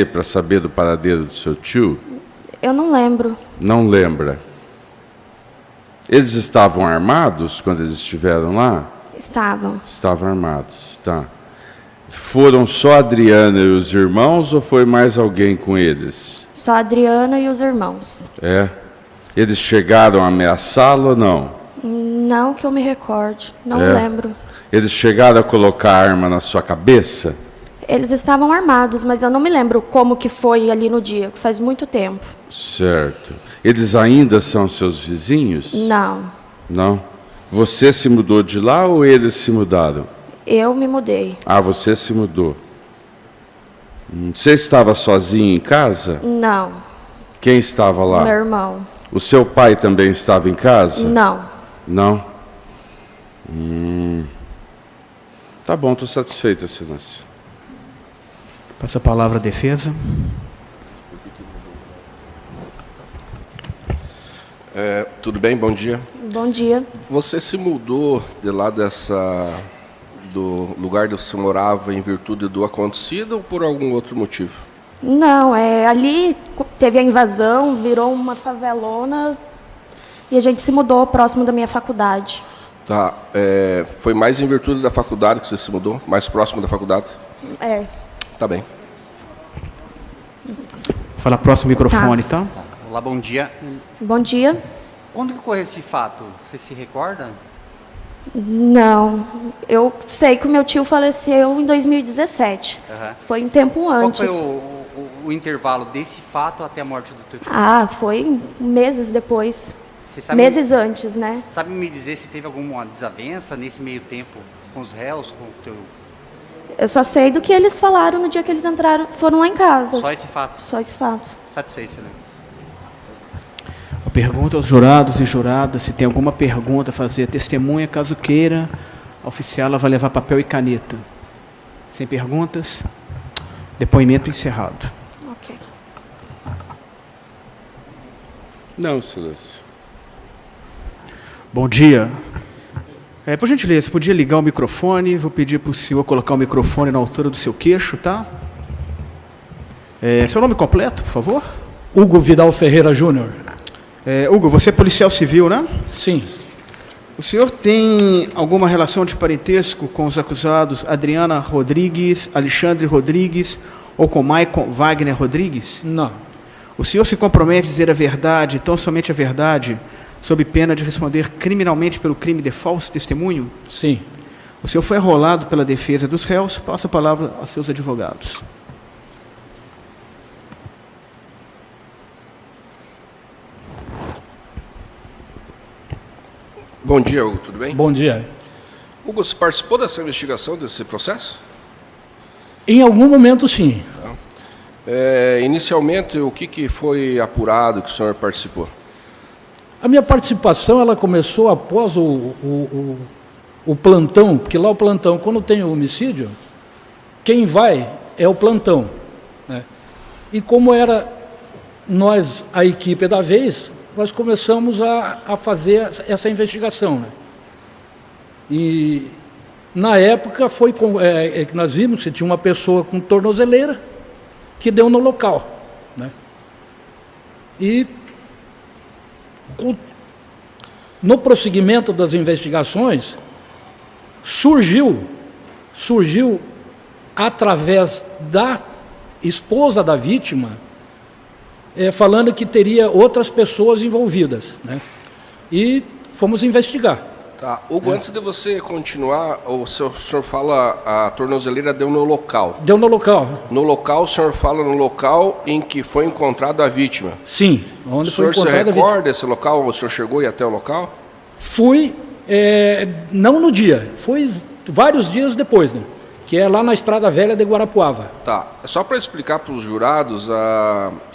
para saber do paradeiro do seu tio? Eu não lembro. Não lembra? Eles estavam armados quando eles estiveram lá? Estavam. Estavam armados, tá. Foram só a Adriana e os irmãos ou foi mais alguém com eles? Só a Adriana e os irmãos. É. Eles chegaram a ameaçá-lo ou não? Não que eu me recorde. Não lembro. Eles chegaram a colocar a arma na sua cabeça? Eles estavam armados, mas eu não me lembro como que foi ali no dia. Faz muito tempo. Certo. Eles ainda são seus vizinhos? Não. Não? Você se mudou de lá ou eles se mudaram? Eu me mudei. Ah, você se mudou. Você estava sozinho em casa? Não. Quem estava lá? Meu irmão. O seu pai também estava em casa? Não. Não? Tá bom, estou satisfeita, Excelência. Passa a palavra à defesa. Tudo bem? Bom dia. Bom dia. Você se mudou de lá do lugar onde você morava em virtude do acontecido ou por algum outro motivo? Não, ali teve a invasão, virou uma favelona e a gente se mudou próximo da minha faculdade. Tá. Foi mais em virtude da faculdade que você se mudou? Mais próximo da faculdade? É. Tá bem. Fala próximo microfone, tá? Olá, bom dia. Bom dia. Quando que ocorreu esse fato? Você se recorda? Não, eu sei que o meu tio faleceu em 2017. Aham. Foi um tempo antes. Qual foi o intervalo desse fato até a morte do teu tio? Ah, foi meses depois. Você sabe, Meses antes, né? sabe me dizer se teve alguma desavença nesse meio tempo com os réus, com o teu... Eu só sei do que eles falaram no dia que eles entraram, foram lá em casa. Só esse fato? Só esse fato. Satisfeito, excelência. Eu pergunto aos jurados e juradas se tem alguma pergunta a fazer. Testemunha, caso queira, a oficial ela vai levar papel e caneta. Sem perguntas, depoimento encerrado. Ok. Não, Excelência. Bom dia. Por gentileza, você podia ligar o microfone? Vou pedir para o senhor colocar o microfone na altura do seu queixo, tá? Seu nome completo, por favor? Hugo Vidal Ferreira Júnior. Hugo, você é policial civil, né? Sim. O senhor tem alguma relação de parentesco com os acusados Adriana Rodrigues, Alexandre Rodrigues ou com Maicon Wagner Rodrigues? Não. O senhor se compromete a dizer a verdade, tão somente a verdade, sob pena de responder criminalmente pelo crime de falso testemunho? Sim. O senhor foi arrolado pela defesa dos réus. Passa a palavra a seus advogados. Bom dia, Hugo. Tudo bem? Bom dia. Hugo, você participou dessa investigação, desse processo? Em algum momento, sim. Inicialmente, o que foi apurado que o senhor participou? A minha participação ela começou após o plantão, porque lá o plantão, quando tem o homicídio, quem vai é o plantão, né? E como era nós, a equipe da vez, nós começamos a fazer essa investigação, né? E na época foi que nós vimos que tinha uma pessoa com tornozeleira que deu no local, né? E no prosseguimento das investigações, surgiu através da esposa da vítima, falando que teria outras pessoas envolvidas, né? E fomos investigar. Tá. Hugo, antes de você continuar, o senhor fala a tornozeleira deu no local. Deu no local. No local, o senhor fala no local em que foi encontrada a vítima. Sim, onde foi O senhor se encontrada a vítima. recorda desse local? O senhor chegou e até o local? Fui, não no dia, foi vários dias depois, né? Que é lá na Estrada Velha de Guarapuava. Tá. Só para explicar para os jurados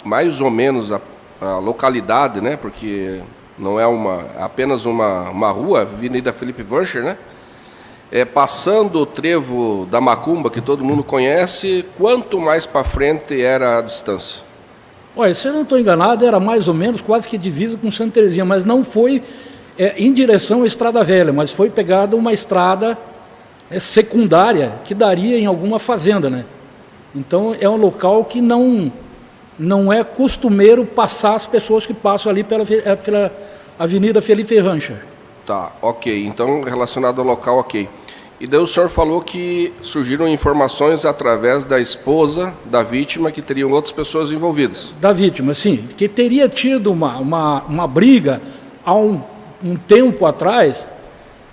mais ou menos a localidade, né? Porque não é apenas uma rua, Avenida Felipe Vancher, né? Passando o trevo da Macumba, que todo mundo conhece, quanto mais para frente era a distância? Olha, se eu não estou enganado, era mais ou menos quase que divisa com Santa Terezinha, mas não foi em direção à Estrada Velha, mas foi pegada uma estrada secundária que daria em alguma fazenda, né? Então, é um local que não é costumeiro passar as pessoas que passam ali pela Avenida Felipe Rancher. Tá, ok. Então, relacionado ao local, ok. E daí o senhor falou que surgiram informações através da esposa da vítima que teriam outras pessoas envolvidas. Da vítima, sim. Que teria tido uma briga há um tempo atrás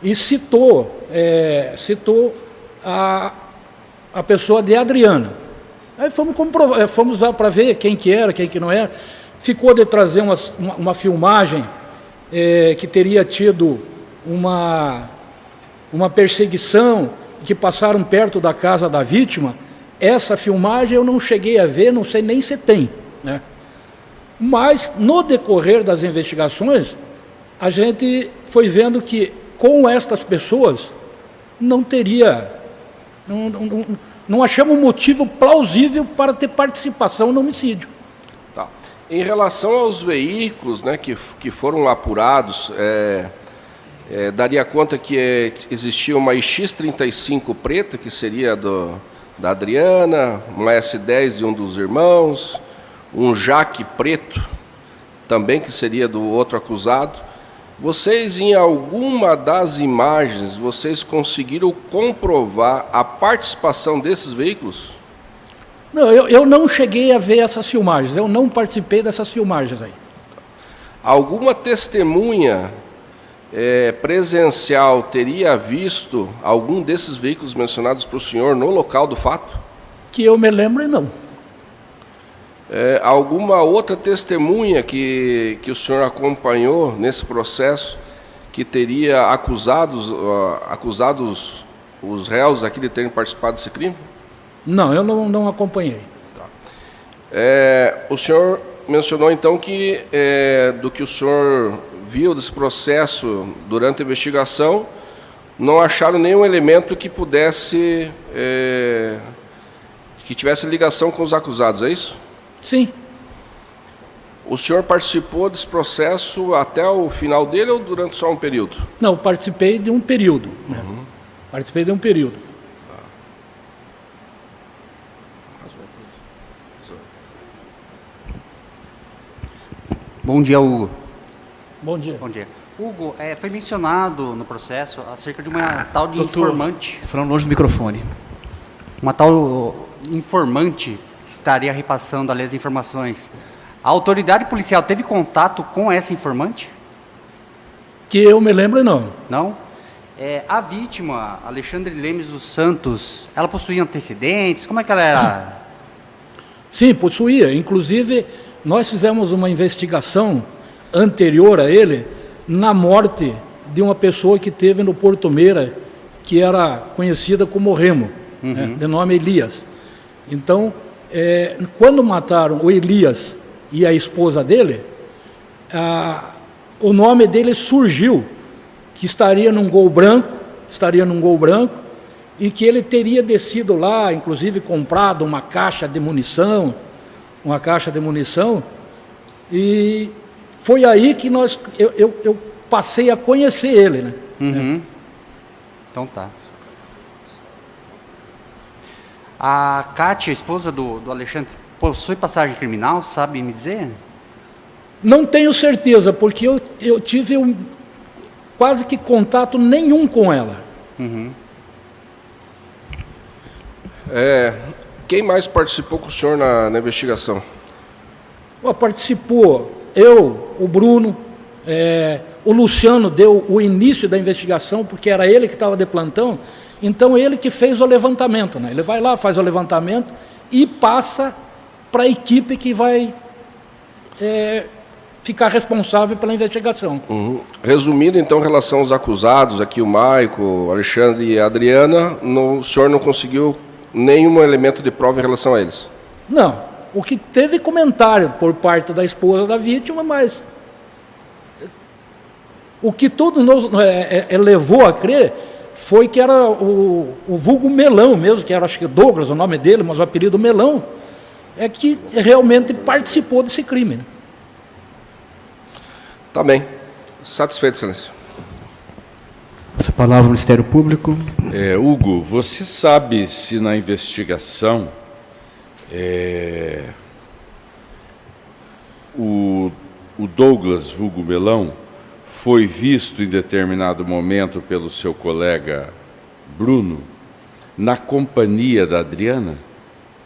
e citou a pessoa de Adriana. Aí fomos lá para ver quem que era, quem que não era. Ficou de trazer uma filmagem que teria tido uma perseguição, que passaram perto da casa da vítima. Essa filmagem eu não cheguei a ver, não sei nem se tem, né? Mas, no decorrer das investigações, a gente foi vendo que, com estas pessoas, não achamos motivo plausível para ter participação no homicídio. Tá. Em relação aos veículos, né, que foram apurados, daria conta que existia uma X35 preta, que seria da Adriana, uma S10 de um dos irmãos, um Jaque preto, também que seria do outro acusado. Vocês, em alguma das imagens, vocês conseguiram comprovar a participação desses veículos? Não, eu não cheguei a ver essas filmagens, eu não participei dessas filmagens aí. Alguma testemunha presencial teria visto algum desses veículos mencionados para o senhor no local do fato? Que eu me lembro, não. Alguma outra testemunha que o senhor acompanhou nesse processo que teria acusados os réus aqui de terem participado desse crime? Não, eu não acompanhei. O senhor mencionou então que do que o senhor viu desse processo durante a investigação, não acharam nenhum elemento que pudesse, que tivesse ligação com os acusados, é isso? Sim. O senhor participou desse processo até o final dele ou durante só um período? Não, participei de um período. Né? Participei de um período. Bom dia, Hugo. Bom dia. Bom dia. Hugo, foi mencionado no processo acerca de uma tal de Doutor, informante. Estou falando longe do microfone. Uma tal informante que estaria repassando ali as informações. A autoridade policial teve contato com essa informante? Que eu me lembro, não. Não? A vítima, Alexandre Lemes dos Santos, ela possuía antecedentes? Como é que ela era? Sim, possuía. Inclusive, nós fizemos uma investigação anterior a ele na morte de uma pessoa que teve no Porto Meira, que era conhecida como Remo, né, de nome Elias. Então, quando mataram o Elias e a esposa dele, o nome dele surgiu, que estaria num Gol branco, e que ele teria descido lá, inclusive comprado uma caixa de munição, e foi aí que eu passei a conhecer ele, né? Então tá. A Kátia, esposa do Alexandre, possui passagem criminal, sabe me dizer? Não tenho certeza, porque eu tive quase que contato nenhum com ela. Quem mais participou com o senhor na investigação? Participou eu, o Bruno, o Luciano deu o início da investigação, porque era ele que estava de plantão, então ele que fez o levantamento, né? Ele vai lá, faz o levantamento e passa para a equipe que vai ficar responsável pela investigação. Resumindo, então, em relação aos acusados, aqui o Maico, o Alexandre e a Adriana, o senhor não conseguiu nenhum elemento de prova em relação a eles? Não, o que teve comentário por parte da esposa da vítima, mas o que tudo nos levou a crer foi que era o vulgo Melão mesmo, que era, acho que Douglas, o nome dele, mas o apelido Melão, que realmente participou desse crime, né? Tá bem. Satisfeito, excelência. Essa palavra ao Ministério Público. Hugo, você sabe se na investigação O Douglas, vulgo Melão, foi visto em determinado momento pelo seu colega Bruno na companhia da Adriana,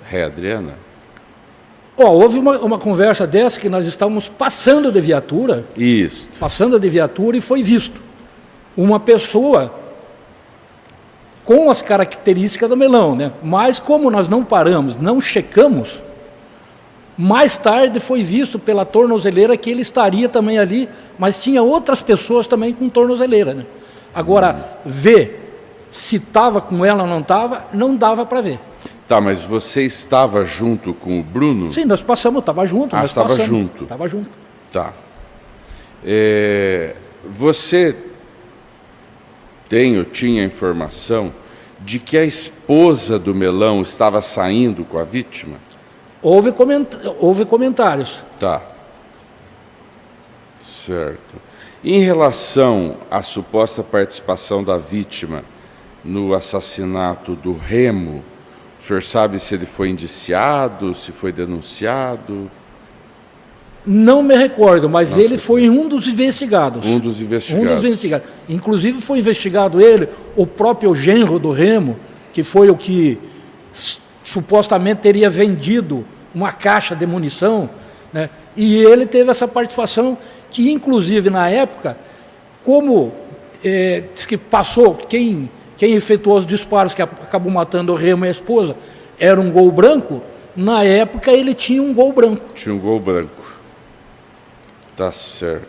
ré Adriana? Houve uma conversa dessa que nós estávamos passando de viatura. Isso. Passando de viatura e foi visto uma pessoa com as características do Melão, né? Mas como nós não paramos, não checamos, mais tarde foi visto pela tornozeleira que ele estaria também ali, mas tinha outras pessoas também com tornozeleira, né? Agora, ver se estava com ela ou não estava, não dava para ver. Tá, mas você estava junto com o Bruno? Sim, nós passamos, estava junto. Ah, estava junto. Estava junto. Tá. Você tinha informação de que a esposa do Melão estava saindo com a vítima? Houve comentários. Tá. Certo. Em relação à suposta participação da vítima no assassinato do Remo, o senhor sabe se ele foi indiciado, se foi denunciado? Não me recordo, mas ele foi um dos investigados. Um dos investigados. Inclusive foi investigado ele, o próprio genro do Remo, que foi o que supostamente teria vendido uma caixa de munição, né? E ele teve essa participação que, inclusive, na época, como diz que passou, quem efetuou os disparos que acabou matando o Remo e a esposa, era um Gol branco, na época ele tinha um Gol branco. Tinha um Gol branco. Tá certo.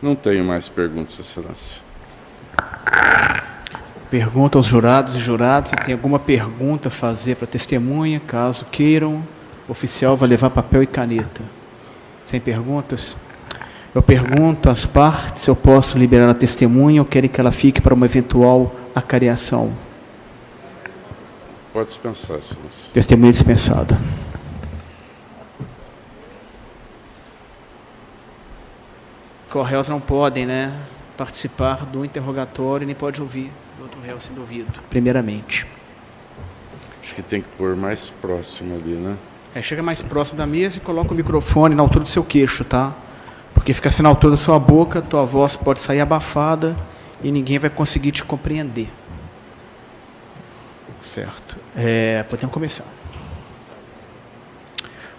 Não tenho mais perguntas, Excelência. Pergunta aos jurados e juradas se tem alguma pergunta a fazer para a testemunha, caso queiram. O oficial vai levar papel e caneta. Sem perguntas? Eu pergunto às partes se eu posso liberar a testemunha ou querem que ela fique para uma eventual acariação. Pode dispensar, Excelência. Testemunha dispensada. Correios não podem, participar do interrogatório, nem pode ouvir o outro réu sendo ouvido, primeiramente. Acho que tem que pôr mais próximo ali, né? Chega mais próximo da mesa e coloca o microfone na altura do seu queixo, tá? Porque fica assim na altura da sua boca, tua voz pode sair abafada e ninguém vai conseguir te compreender. Certo. Podemos começar.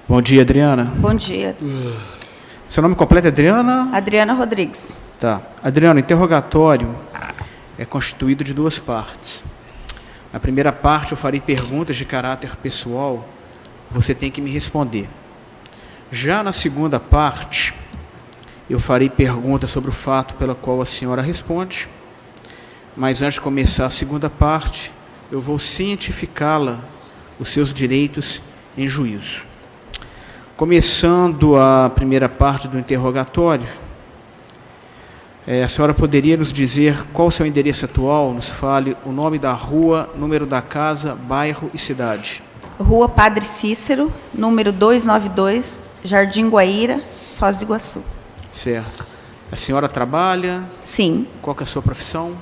Bom dia, Adriana. Bom dia. Seu nome completo é Adriana? Adriana Rodrigues. Tá. Adriana, o interrogatório é constituído de duas partes. Na primeira parte, eu farei perguntas de caráter pessoal. Você tem que me responder. Já na segunda parte, eu farei perguntas sobre o fato pelo qual a senhora responde. Mas antes de começar a segunda parte, eu vou cientificá-la os seus direitos em juízo. Começando a primeira parte do interrogatório, a senhora poderia nos dizer qual o seu endereço atual? Nos fale o nome da rua, número da casa, bairro e cidade. Rua Padre Cícero, número 292, Jardim Guaíra, Foz do Iguaçu. Certo. A senhora trabalha? Sim. Qual que é a sua profissão?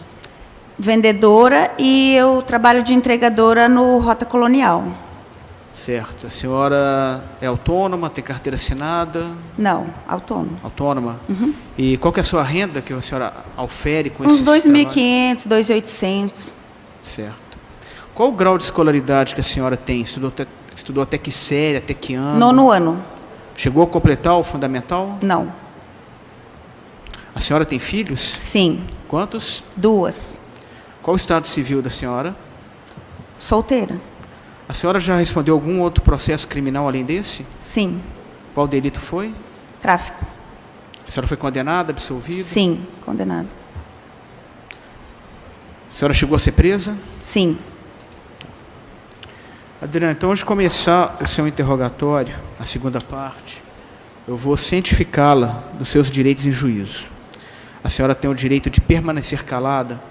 Vendedora e eu trabalho de entregadora no Rota Colonial. Certo. A senhora é autônoma, tem carteira assinada? Não, autônoma. Autônoma? Uhum. E qual que é a sua renda que a senhora ofere com Uns esses 2.500, 2.800. Certo. Qual o grau de escolaridade que a senhora tem? Estudou até que série, até que ano? 9º ano. Chegou a completar o fundamental? Não. A senhora tem filhos? Sim. Quantos? 2. Qual o estado civil da senhora? Solteira. A senhora já respondeu algum outro processo criminal além desse? Sim. Qual delito foi? Tráfico. A senhora foi condenada, absolvida? Sim, condenada. A senhora chegou a ser presa? Sim. Adriana, então, antes de começar o seu interrogatório, a segunda parte, eu vou cientificá-la dos seus direitos em juízo. A senhora tem o direito de permanecer calada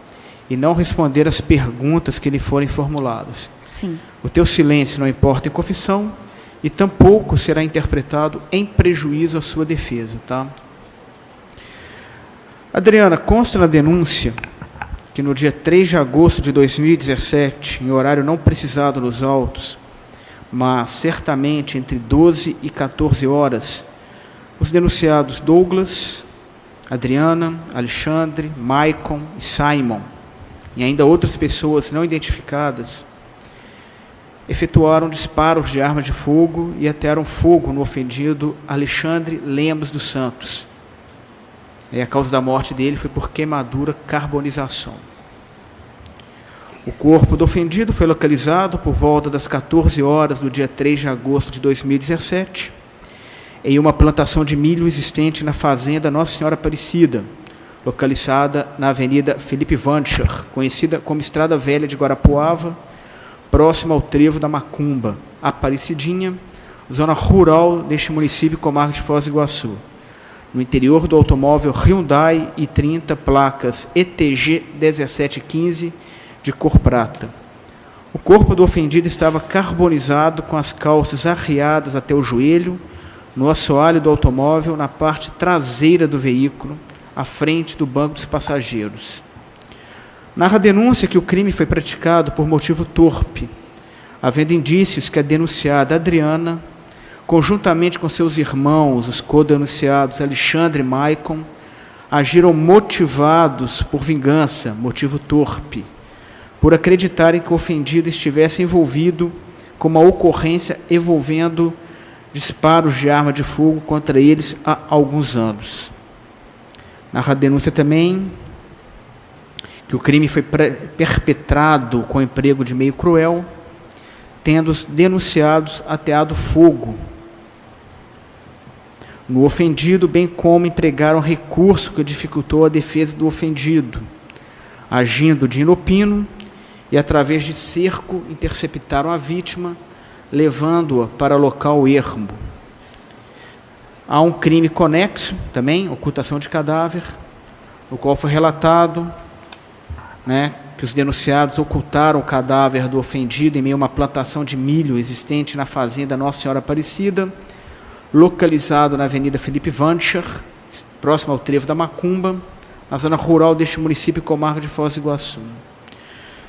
e não responder às perguntas que lhe forem formuladas. Sim. O teu silêncio não importa em confissão e tampouco será interpretado em prejuízo à sua defesa, tá? Adriana, consta na denúncia que no dia 3 de agosto de 2017, em horário não precisado nos autos, mas certamente entre 12 e 14 horas, os denunciados Douglas, Adriana, Alexandre, Maicon e Simon, e ainda outras pessoas não identificadas, efetuaram disparos de arma de fogo e atearam fogo no ofendido Alexandre Lemos dos Santos. E a causa da morte dele foi por queimadura, carbonização. O corpo do ofendido foi localizado por volta das 14 horas do dia 3 de agosto de 2017, em uma plantação de milho existente na fazenda Nossa Senhora Aparecida, localizada na Avenida Felipe Vancher, conhecida como Estrada Velha de Guarapuava, próximo ao trevo da Macumba, Aparecidinha, zona rural deste município, comarca de Foz do Iguaçu, no interior do automóvel Hyundai i30, placas ETG 1715, de cor prata. O corpo do ofendido estava carbonizado, com as calças arriadas até o joelho, no assoalho do automóvel, na parte traseira do veículo, à frente do banco dos passageiros. Narra a denúncia que o crime foi praticado por motivo torpe, havendo indícios que a denunciada Adriana, conjuntamente com seus irmãos, os co-denunciados Alexandre e Maicon, agiram motivados por vingança, motivo torpe, por acreditarem que o ofendido estivesse envolvido com uma ocorrência envolvendo disparos de arma de fogo contra eles há alguns anos. Narra a denúncia também que o crime foi perpetrado com emprego de meio cruel, tendo os denunciados ateado fogo no ofendido, bem como empregaram recurso que dificultou a defesa do ofendido, agindo de inopino e, através de cerco, interceptaram a vítima, levando-a para local ermo. Há um crime conexo também, ocultação de cadáver, no qual foi relatado, que os denunciados ocultaram o cadáver do ofendido em meio a uma plantação de milho existente na fazenda Nossa Senhora Aparecida, localizado na Avenida Felipe Vancher, próximo ao trevo da Macumba, na zona rural deste município, comarca de Foz do Iguaçu.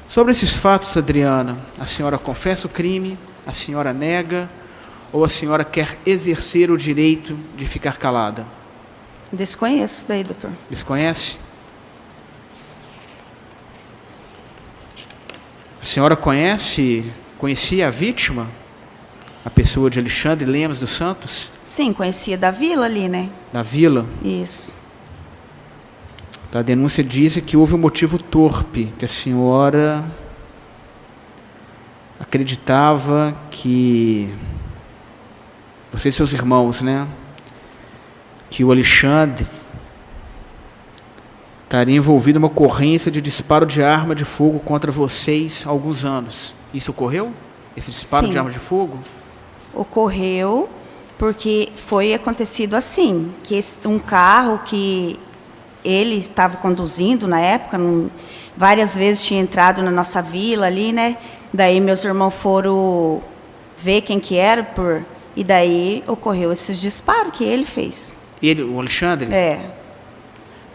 Sobre esses fatos, Adriana, a senhora confessa o crime, a senhora nega, ou a senhora quer exercer o direito de ficar calada? Desconheço isso daí, doutor. Desconhece? A senhora conhecia a vítima? A pessoa de Alexandre Lemos dos Santos? Sim, conhecia da vila ali, né? Da vila? Isso. A denúncia diz que houve um motivo torpe, que a senhora acreditava que você e seus irmãos, que o Alexandre estaria envolvido em uma ocorrência de disparo de arma de fogo contra vocês há alguns anos. Isso ocorreu? Esse disparo de arma de fogo? Ocorreu porque foi acontecido assim, que um carro que ele estava conduzindo na época, várias vezes tinha entrado na nossa vila ali, Daí meus irmãos foram ver quem que era, e daí ocorreu esses disparos que ele fez. Ele, o Alexandre? É.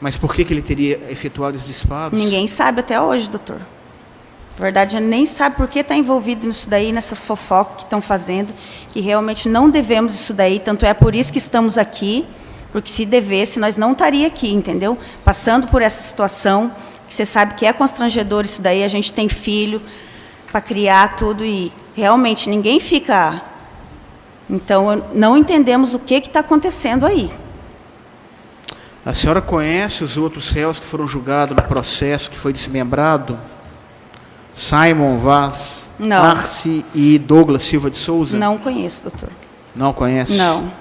Mas por que ele teria efetuado esses disparos? Ninguém sabe até hoje, doutor. Na verdade, a gente nem sabe por que está envolvido nisso daí, nessas fofocas que estão fazendo, que realmente não devemos isso daí, tanto é por isso que estamos aqui, porque se devesse, nós não estaríamos aqui, entendeu? Passando por essa situação, que você sabe que é constrangedor isso daí, a gente tem filho para criar tudo e realmente ninguém fica... Então, não entendemos o que está acontecendo aí. A senhora conhece os outros réus que foram julgados no processo que foi desmembrado? Simon Vaz, Não. Arce e Douglas Silva de Souza? Não conheço, doutor. Não conhece? Não.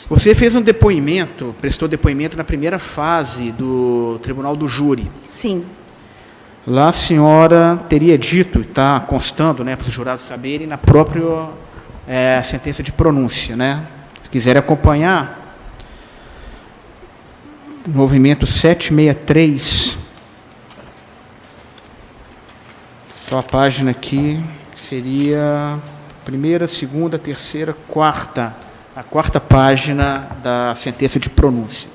Você fez um depoimento, prestou depoimento na primeira fase do Tribunal do Júri. Sim. Lá a senhora teria dito, está constando, para os jurados saberem, na própria sentença de pronúncia, Se quiserem acompanhar, movimento 763, só a página aqui seria primeira, segunda, terceira, quarta. A quarta página da sentença de pronúncia.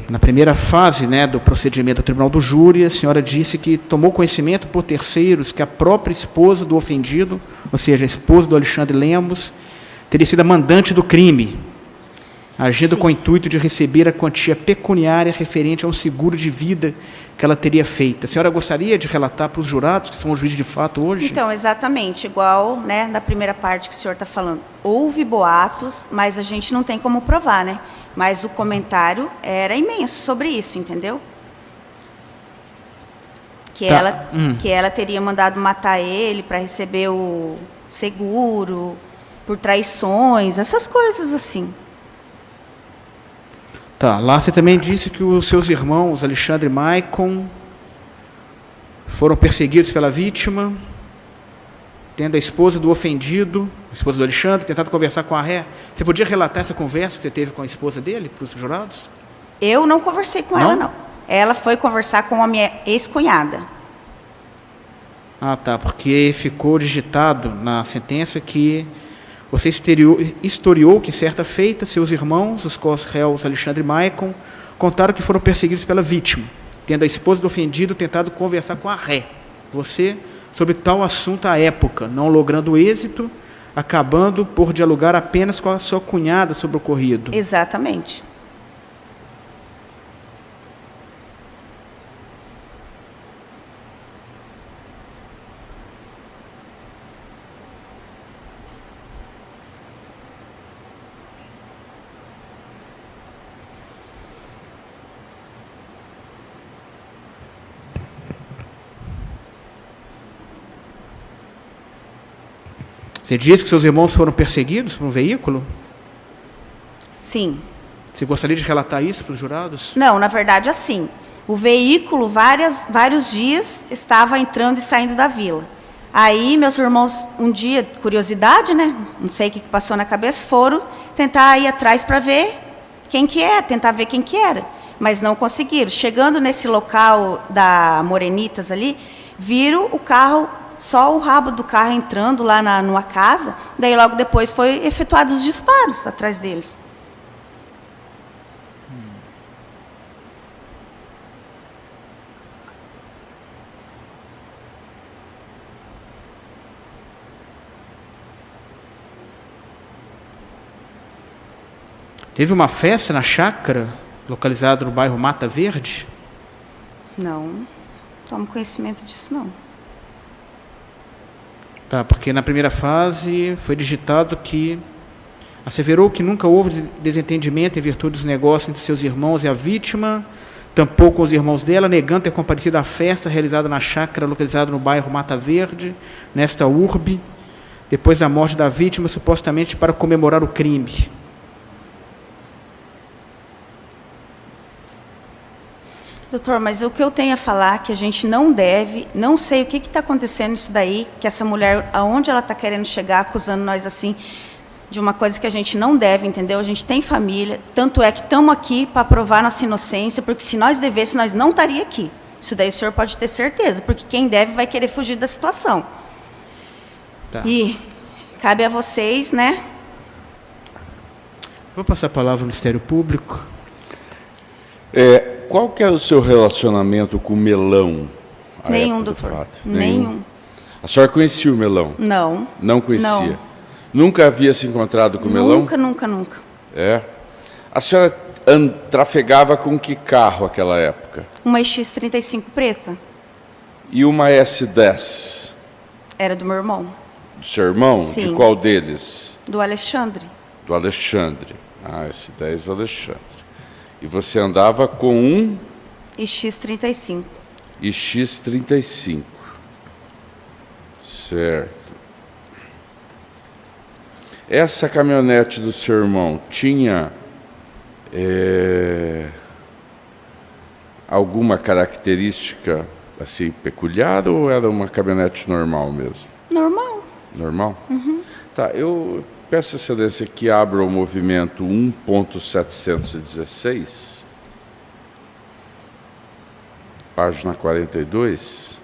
Na primeira fase, né, do procedimento do Tribunal do Júri, a senhora disse que tomou conhecimento por terceiros que a própria esposa do ofendido, ou seja, a esposa do Alexandre Lemos, teria sido a mandante do crime, agindo com o intuito de receber a quantia pecuniária referente a um seguro de vida que ela teria feito. A senhora gostaria de relatar para os jurados, que são os juízes de fato hoje? Então, exatamente, igual, né, na primeira parte que o senhor está falando. Houve boatos, mas a gente não tem como provar, né? Mas o comentário era imenso sobre isso, entendeu? Que, Tá. que ela teria mandado matar ele para receber o seguro, por traições, essas coisas assim. Tá, lá você também disse que os seus irmãos, Alexandre e Maicon, foram perseguidos pela vítima, tendo a esposa do ofendido, a esposa do Alexandre, tentado conversar com a ré. Você podia relatar essa conversa que você teve com a esposa dele, para os jurados? Eu não conversei com ela, não. Ela foi conversar com a minha ex-cunhada. Ah, tá, porque ficou digitado na sentença que você historiou que, certa feita, seus irmãos, os cos-réus Alexandre e Maicon, contaram que foram perseguidos pela vítima, tendo a esposa do ofendido tentado conversar com a ré. Você, sobre tal assunto à época, não logrando êxito, acabando por dialogar apenas com a sua cunhada sobre o ocorrido. Exatamente. Você disse que seus irmãos foram perseguidos por um veículo? Sim. Você gostaria de relatar isso para os jurados? Não, na verdade, assim, o veículo, vários dias, estava entrando e saindo da vila. Aí, meus irmãos, um dia, curiosidade, né? Não sei o que passou na cabeça, foram tentar ir atrás para ver quem que é, tentar ver quem que era. Mas não conseguiram. Chegando nesse local da Morenitas ali, viram o carro, só o rabo do carro entrando lá numa casa, daí logo depois foi efetuados os disparos atrás deles. Teve uma festa na chácara, localizada no bairro Mata Verde? Não tomo conhecimento disso, não. Tá, porque na primeira fase foi digitado que asseverou que nunca houve desentendimento em virtude dos negócios entre seus irmãos e a vítima, tampouco com os irmãos dela, negando ter comparecido à festa realizada na chácara localizada no bairro Mata Verde, nesta urbe, depois da morte da vítima, supostamente para comemorar o crime. Doutor, mas o que eu tenho a falar é que a gente não deve, não sei o que está acontecendo isso daí, que essa mulher, aonde ela está querendo chegar, acusando nós assim, de uma coisa que a gente não deve, entendeu? A gente tem família, tanto é que estamos aqui para provar nossa inocência, porque se nós devêssemos, nós não estaríamos aqui. Isso daí o senhor pode ter certeza, porque quem deve vai querer fugir da situação. Tá. E cabe a vocês, né? Vou passar a palavra ao Ministério Público. Qual que é o seu relacionamento com o Melão? à Nenhum, época do doutor. fato? Nenhum. A senhora conhecia o Melão? Não. Não conhecia? Não. Nunca havia se encontrado com o Melão? Nunca, nunca, nunca. É. A senhora trafegava com que carro naquela época? Uma X35 preta. E uma S10? Era do meu irmão, Do seu irmão? Sim. De qual deles? do Alexandre. Do Alexandre. Ah, S10 do Alexandre. E você andava com um E X35. X35. Certo. Essa caminhonete do seu irmão tinha alguma característica assim peculiar ou era uma caminhonete normal mesmo? Normal. Normal? Tá, eu peço a excelência que abra o movimento 1.716, página 42.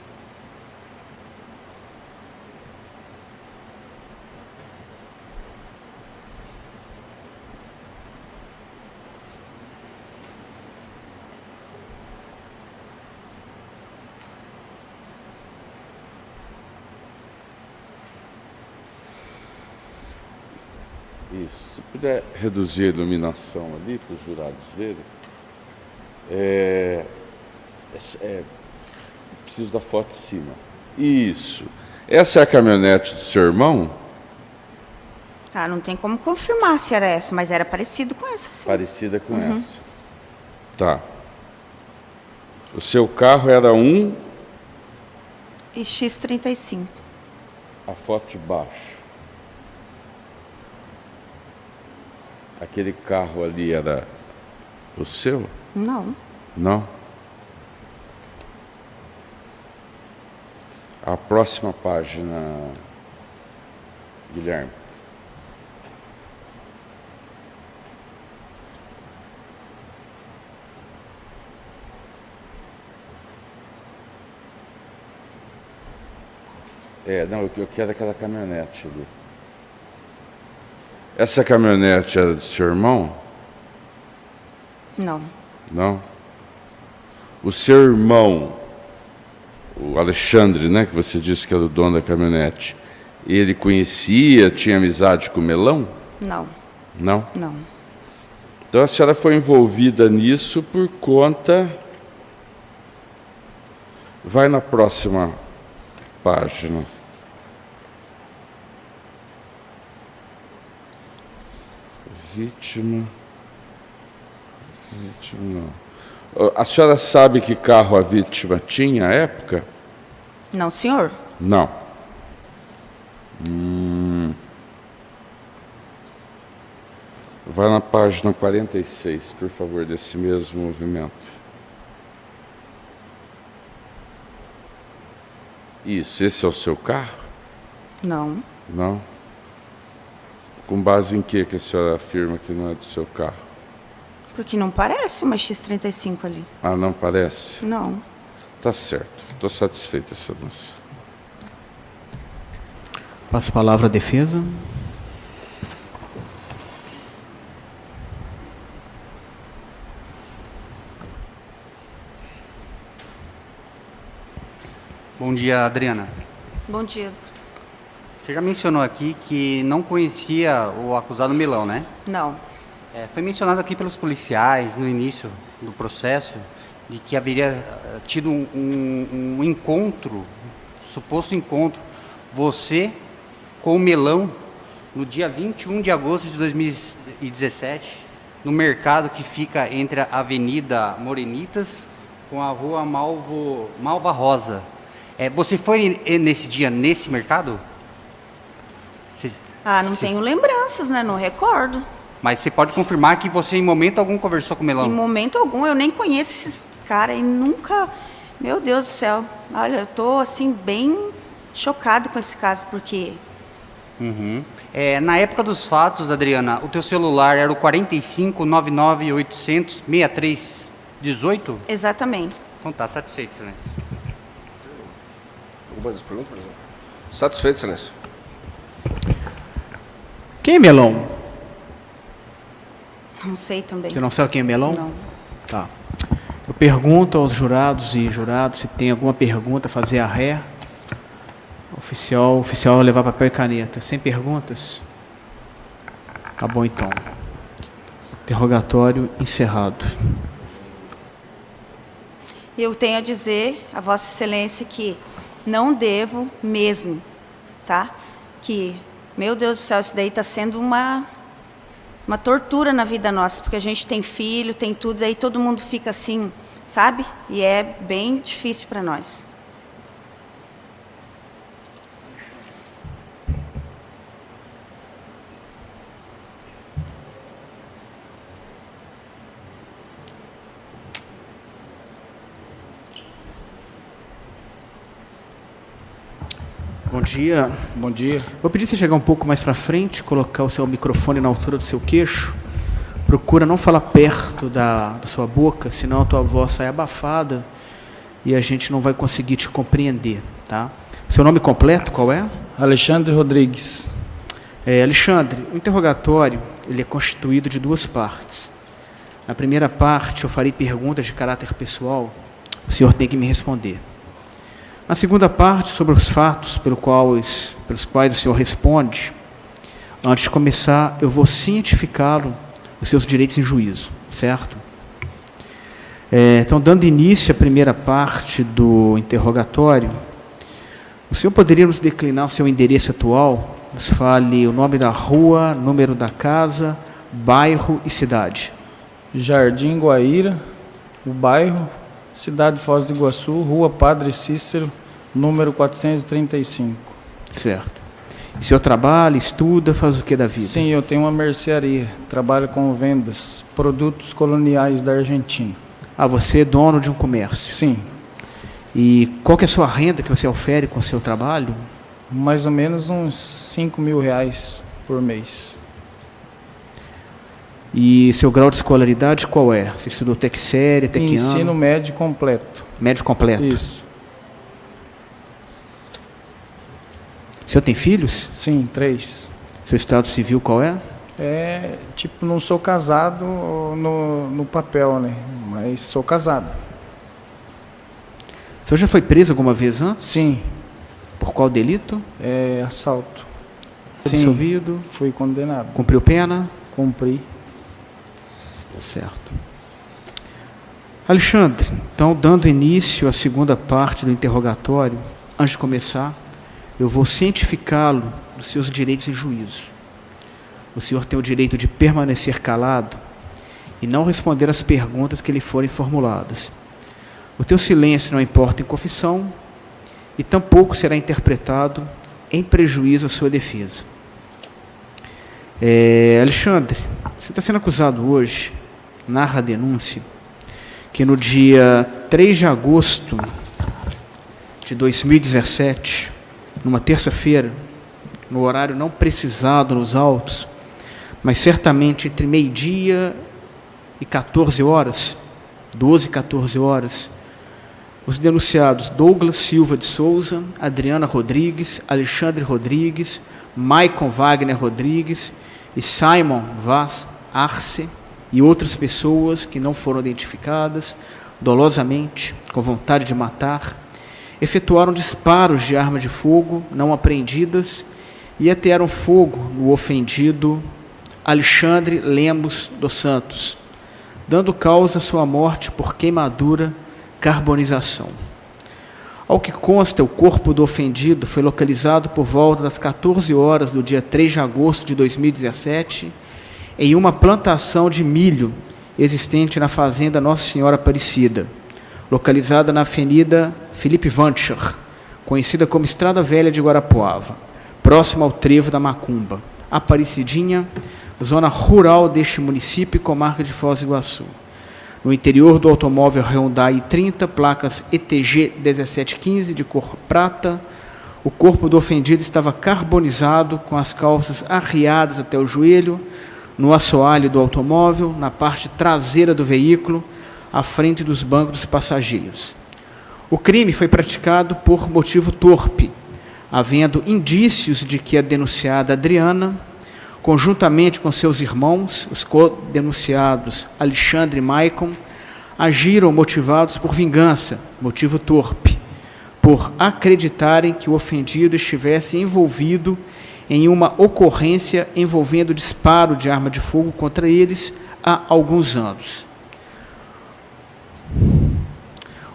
Isso. Se puder reduzir a iluminação ali para os jurados verem. Preciso da foto de cima. Isso. Essa é a caminhonete do seu irmão? Ah, não tem como confirmar se era essa, mas era parecido com essa, sim. Parecida com essa. Tá. O seu carro era E X35. a foto de baixo. Aquele carro ali era o seu? Não. Não? A próxima página, Guilherme. Não, eu quero aquela caminhonete ali. Essa caminhonete era do seu irmão? Não. Não? O seu irmão, o Alexandre, né, que você disse que era o dono da caminhonete, ele conhecia, tinha amizade com o Melão? Não. Não? Não. Então a senhora foi envolvida nisso por conta... Vai na próxima página. Vítima não. A senhora sabe que carro a vítima tinha à época? Não, senhor. Não. Vai na página 46, por favor, desse mesmo movimento. Isso, esse é o seu carro? Não. Não? Com base em que a senhora afirma que não é do seu carro? Porque não parece uma X35 ali. Ah, não parece? Não. Tá certo. Estou satisfeita, excelência. Passo a palavra à defesa. Bom dia, Adriana. Bom dia. Você já mencionou aqui que não conhecia o acusado Melão, né? Não. Foi mencionado aqui pelos policiais no início do processo de que haveria tido um encontro, suposto encontro, você com o Melão no dia 21 de agosto de 2017, no mercado que fica entre a Avenida Morenitas com a Rua Malva Rosa. Você foi nesse dia, nesse mercado? Não tenho lembranças, né? Não recordo. Mas você pode confirmar que você em momento algum conversou com o Melão? Em momento algum, eu nem conheço esses caras e nunca... Meu Deus do céu. Olha, eu tô assim bem chocado com esse caso, porque... Na época dos fatos, Adriana, o teu celular era o 45 99 800 6318? Exatamente. Então tá, satisfeito, excelência. Alguma das perguntas, por exemplo? Satisfeito, excelência. Quem é Melão? Não sei também. Você não sabe quem é Melão? Não. Tá. Eu pergunto aos jurados e jurados se tem alguma pergunta, fazer a ré. O oficial vai levar papel e caneta. Sem perguntas? Acabou então. Interrogatório encerrado. Eu tenho a dizer a Vossa Excelência que não devo mesmo, tá? Que, meu Deus do céu, isso daí está sendo uma tortura na vida nossa, porque a gente tem filho, tem tudo, aí todo mundo fica assim, sabe? E é bem difícil para nós. Bom dia. Bom dia. Vou pedir você chegar um pouco mais para frente, colocar o seu microfone na altura do seu queixo. Procura não falar perto da sua boca, senão a tua voz sai abafada e a gente não vai conseguir te compreender, tá? Seu nome completo, qual é? Alexandre Rodrigues. Alexandre, o interrogatório ele é constituído de duas partes. Na primeira parte, eu farei perguntas de caráter pessoal, o senhor tem que me responder. Na segunda parte, sobre os fatos pelos quais o senhor responde, Antes de começar, eu vou cientificá-lo os seus direitos em juízo, certo? Então, dando início à primeira parte do interrogatório, o senhor poderia nos declinar o seu endereço atual? Nos fale o nome da rua, número da casa, bairro e cidade. Jardim Guaíra, o bairro, cidade de Foz do Iguaçu, Rua Padre Cícero, número 435. Certo. O senhor trabalha, estuda, faz o que da vida? Sim, eu tenho uma mercearia, trabalho com vendas, produtos coloniais da Argentina. Ah, você é dono de um comércio? Sim. E qual que é a sua renda que você ofere com o seu trabalho? Mais ou menos uns 5 mil reais por mês. E seu grau de escolaridade qual é? Você estudou até que série, até que ano? Ensino médio completo. Médio completo? Isso. O senhor tem filhos? Sim, 3. Seu estado civil qual é? Não sou casado no papel, né? Mas sou casado. O senhor já foi preso alguma vez antes? Sim. Por qual delito? Assalto. Absolvido? Fui condenado. Cumpriu pena? Cumpri. Certo. Alexandre, então, dando início à segunda parte do interrogatório, antes de começar, eu vou cientificá-lo dos seus direitos em juízo. O senhor tem o direito de permanecer calado e não responder às perguntas que lhe forem formuladas. O teu silêncio não importa em confissão e tampouco será interpretado em prejuízo à sua defesa. Alexandre, você está sendo acusado hoje, narra a denúncia, que no dia 3 de agosto de 2017, numa terça-feira, no horário não precisado nos autos, mas certamente entre meio-dia e 14 horas, 12 e 14 horas, os denunciados Douglas Silva de Souza, Adriana Rodrigues, Alexandre Rodrigues, Maicon Wagner Rodrigues e Simon Vaz Arce e outras pessoas que não foram identificadas, dolosamente, com vontade de matar, efetuaram disparos de arma de fogo não apreendidas e atearam fogo no ofendido Alexandre Lemos dos Santos, dando causa à sua morte por queimadura, carbonização. Ao que consta, o corpo do ofendido foi localizado por volta das 14 horas do dia 3 de agosto de 2017 em uma plantação de milho existente na fazenda Nossa Senhora Aparecida, localizada na Avenida Felipe Vancher, conhecida como Estrada Velha de Guarapuava, próxima ao trevo da Macumba, Aparecidinha, zona rural deste município e comarca de Foz do Iguaçu. No interior do automóvel Hyundai i30, placas ETG 1715, de cor prata, o corpo do ofendido estava carbonizado, com as calças arriadas até o joelho, no assoalho do automóvel, na parte traseira do veículo, à frente dos bancos dos passageiros. O crime foi praticado por motivo torpe, havendo indícios de que a denunciada Adriana, conjuntamente com seus irmãos, os co-denunciados Alexandre e Maicon, agiram motivados por vingança, motivo torpe, por acreditarem que o ofendido estivesse envolvido em uma ocorrência envolvendo disparo de arma de fogo contra eles há alguns anos.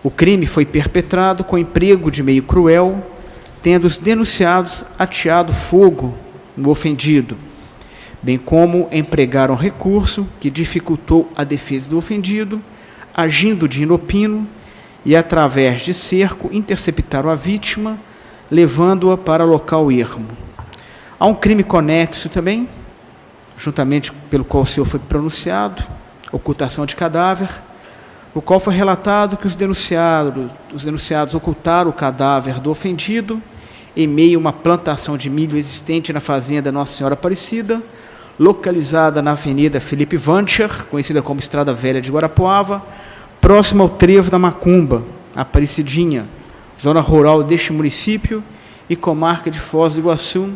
O crime foi perpetrado com emprego de meio cruel, tendo os denunciados ateado fogo no ofendido, bem como empregaram recurso que dificultou a defesa do ofendido, agindo de inopino e, através de cerco, interceptaram a vítima, levando-a para local ermo. Há um crime conexo também, juntamente pelo qual o senhor foi pronunciado, ocultação de cadáver, no qual foi relatado que os denunciados ocultaram o cadáver do ofendido em meio a uma plantação de milho existente na fazenda Nossa Senhora Aparecida, localizada na Avenida Felipe Vancher, conhecida como Estrada Velha de Guarapuava, próximo ao trevo da Macumba, Aparecidinha, zona rural deste município e comarca de Foz do Iguaçu,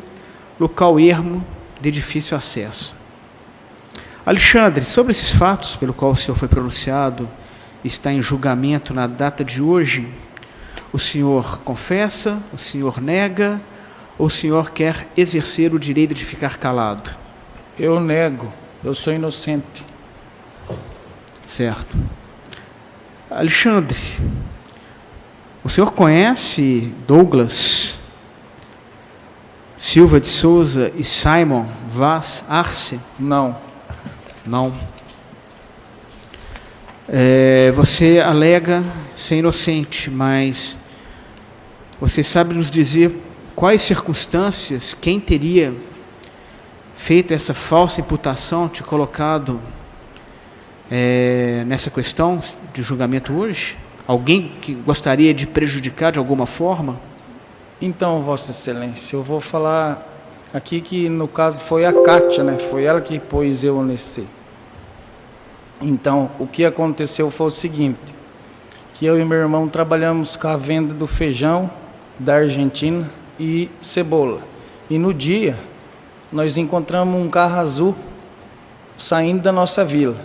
local ermo de difícil acesso. Alexandre, sobre esses fatos pelo qual o senhor foi pronunciado, está em julgamento na data de hoje, o senhor confessa, o senhor nega ou o senhor quer exercer o direito de ficar calado? Eu nego, eu sou inocente. Certo. Alexandre, o senhor conhece Douglas Silva de Souza e Simon Vaz Arce? Não. Não. Você alega ser inocente, mas você sabe nos dizer quais circunstâncias, quem teria feito essa falsa imputação, te colocado nessa questão de julgamento hoje? Alguém que gostaria de prejudicar de alguma forma? Então, Vossa Excelência, eu vou falar aqui que no caso foi a Kátia, né? Foi ela que pôs eu nesse. Então, o que aconteceu foi o seguinte, que eu e meu irmão trabalhamos com a venda do feijão da Argentina e cebola. E no dia, nós encontramos um carro azul saindo da nossa vila.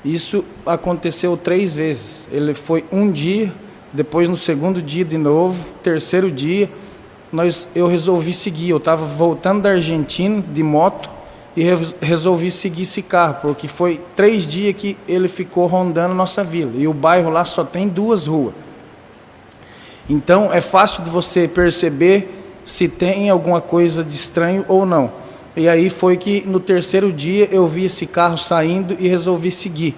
Isso aconteceu 3 vezes. Ele foi um dia, depois no segundo dia de novo, terceiro dia, eu resolvi seguir. Eu estava voltando da Argentina de moto e resolvi seguir esse carro, porque foi 3 dias que ele ficou rondando nossa vila. E o bairro lá só tem 2 ruas. Então é fácil de você perceber se tem alguma coisa de estranho ou não. E aí foi que no terceiro dia eu vi esse carro saindo e resolvi seguir.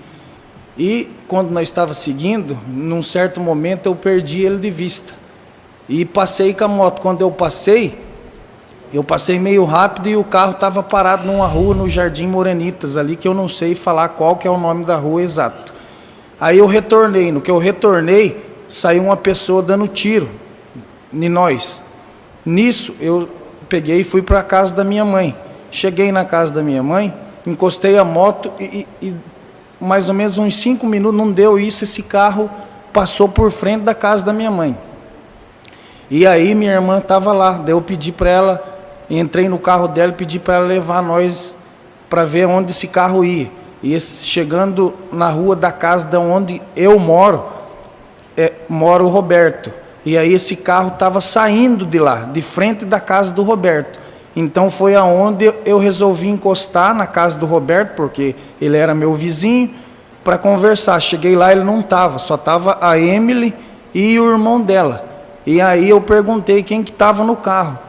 E quando nós estávamos seguindo, num certo momento eu perdi ele de vista. E passei com a moto. Quando eu passei meio rápido e o carro estava parado numa rua no Jardim Morenitas ali, que eu não sei falar qual que é o nome da rua exato. Aí eu retornei. No que eu retornei, saiu uma pessoa dando tiro em nós. Nisso eu peguei e fui para a casa da minha mãe. Cheguei na casa da minha mãe, encostei a moto e mais ou menos uns 5 minutos, não deu isso, esse carro passou por frente da casa da minha mãe. E aí minha irmã estava lá, daí eu pedi para ela, entrei no carro dela e pedi para ela levar nós para ver onde esse carro ia. E chegando na rua da casa de onde eu moro, mora o Roberto. E aí esse carro estava saindo de lá, de frente da casa do Roberto. Então foi aonde eu resolvi encostar na casa do Roberto, porque ele era meu vizinho, para conversar. Cheguei lá, ele não estava, só estava a Emily e o irmão dela. E aí eu perguntei quem que estava no carro.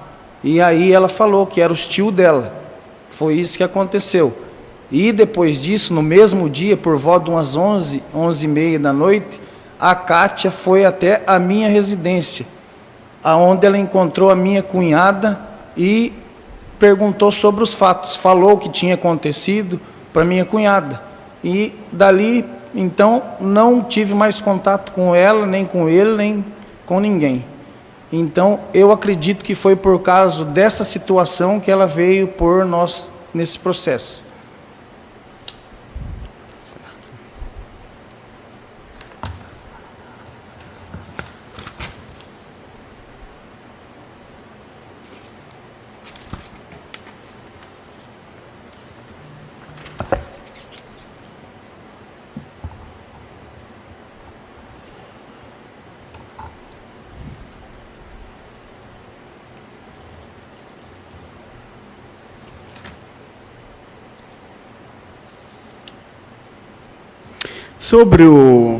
E aí ela falou que era os tio dela. Foi isso que aconteceu. E depois disso, no mesmo dia, por volta de umas 11h30 da noite, a Kátia foi até a minha residência, aonde ela encontrou a minha cunhada e perguntou sobre os fatos, falou o que tinha acontecido para minha cunhada. E dali, então, não tive mais contato com ela, nem com ele, nem com ninguém. Então, eu acredito que foi por causa dessa situação que ela veio por nós nesse processo. Sobre o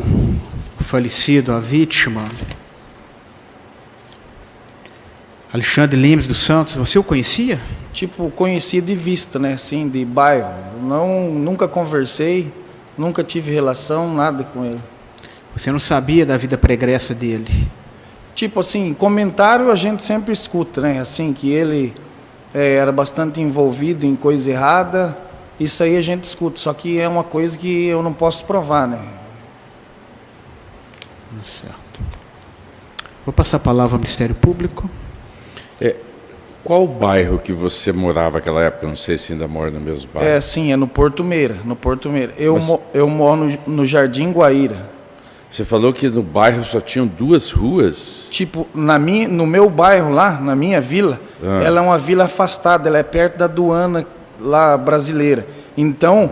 falecido, a vítima, Alexandre Lemes dos Santos, você o conhecia? Tipo, conhecia de vista, né, assim, de bairro. Nunca conversei, nunca tive relação, nada com ele. Você não sabia da vida pregressa dele? Tipo assim, comentário a gente sempre escuta, né, assim, que ele era bastante envolvido em coisa errada. Isso aí a gente escuta, só que é uma coisa que eu não posso provar, né? Certo. Vou passar a palavra ao Ministério Público. Qual bairro que você morava naquela época? Não sei se ainda mora no mesmo bairro. Sim, é no Porto Meira, Eu moro no Jardim Guaíra. Você falou que no bairro só tinham 2 ruas? Tipo, no meu bairro lá, na minha vila, ela é uma vila afastada, ela é perto da aduana lá brasileira. Então,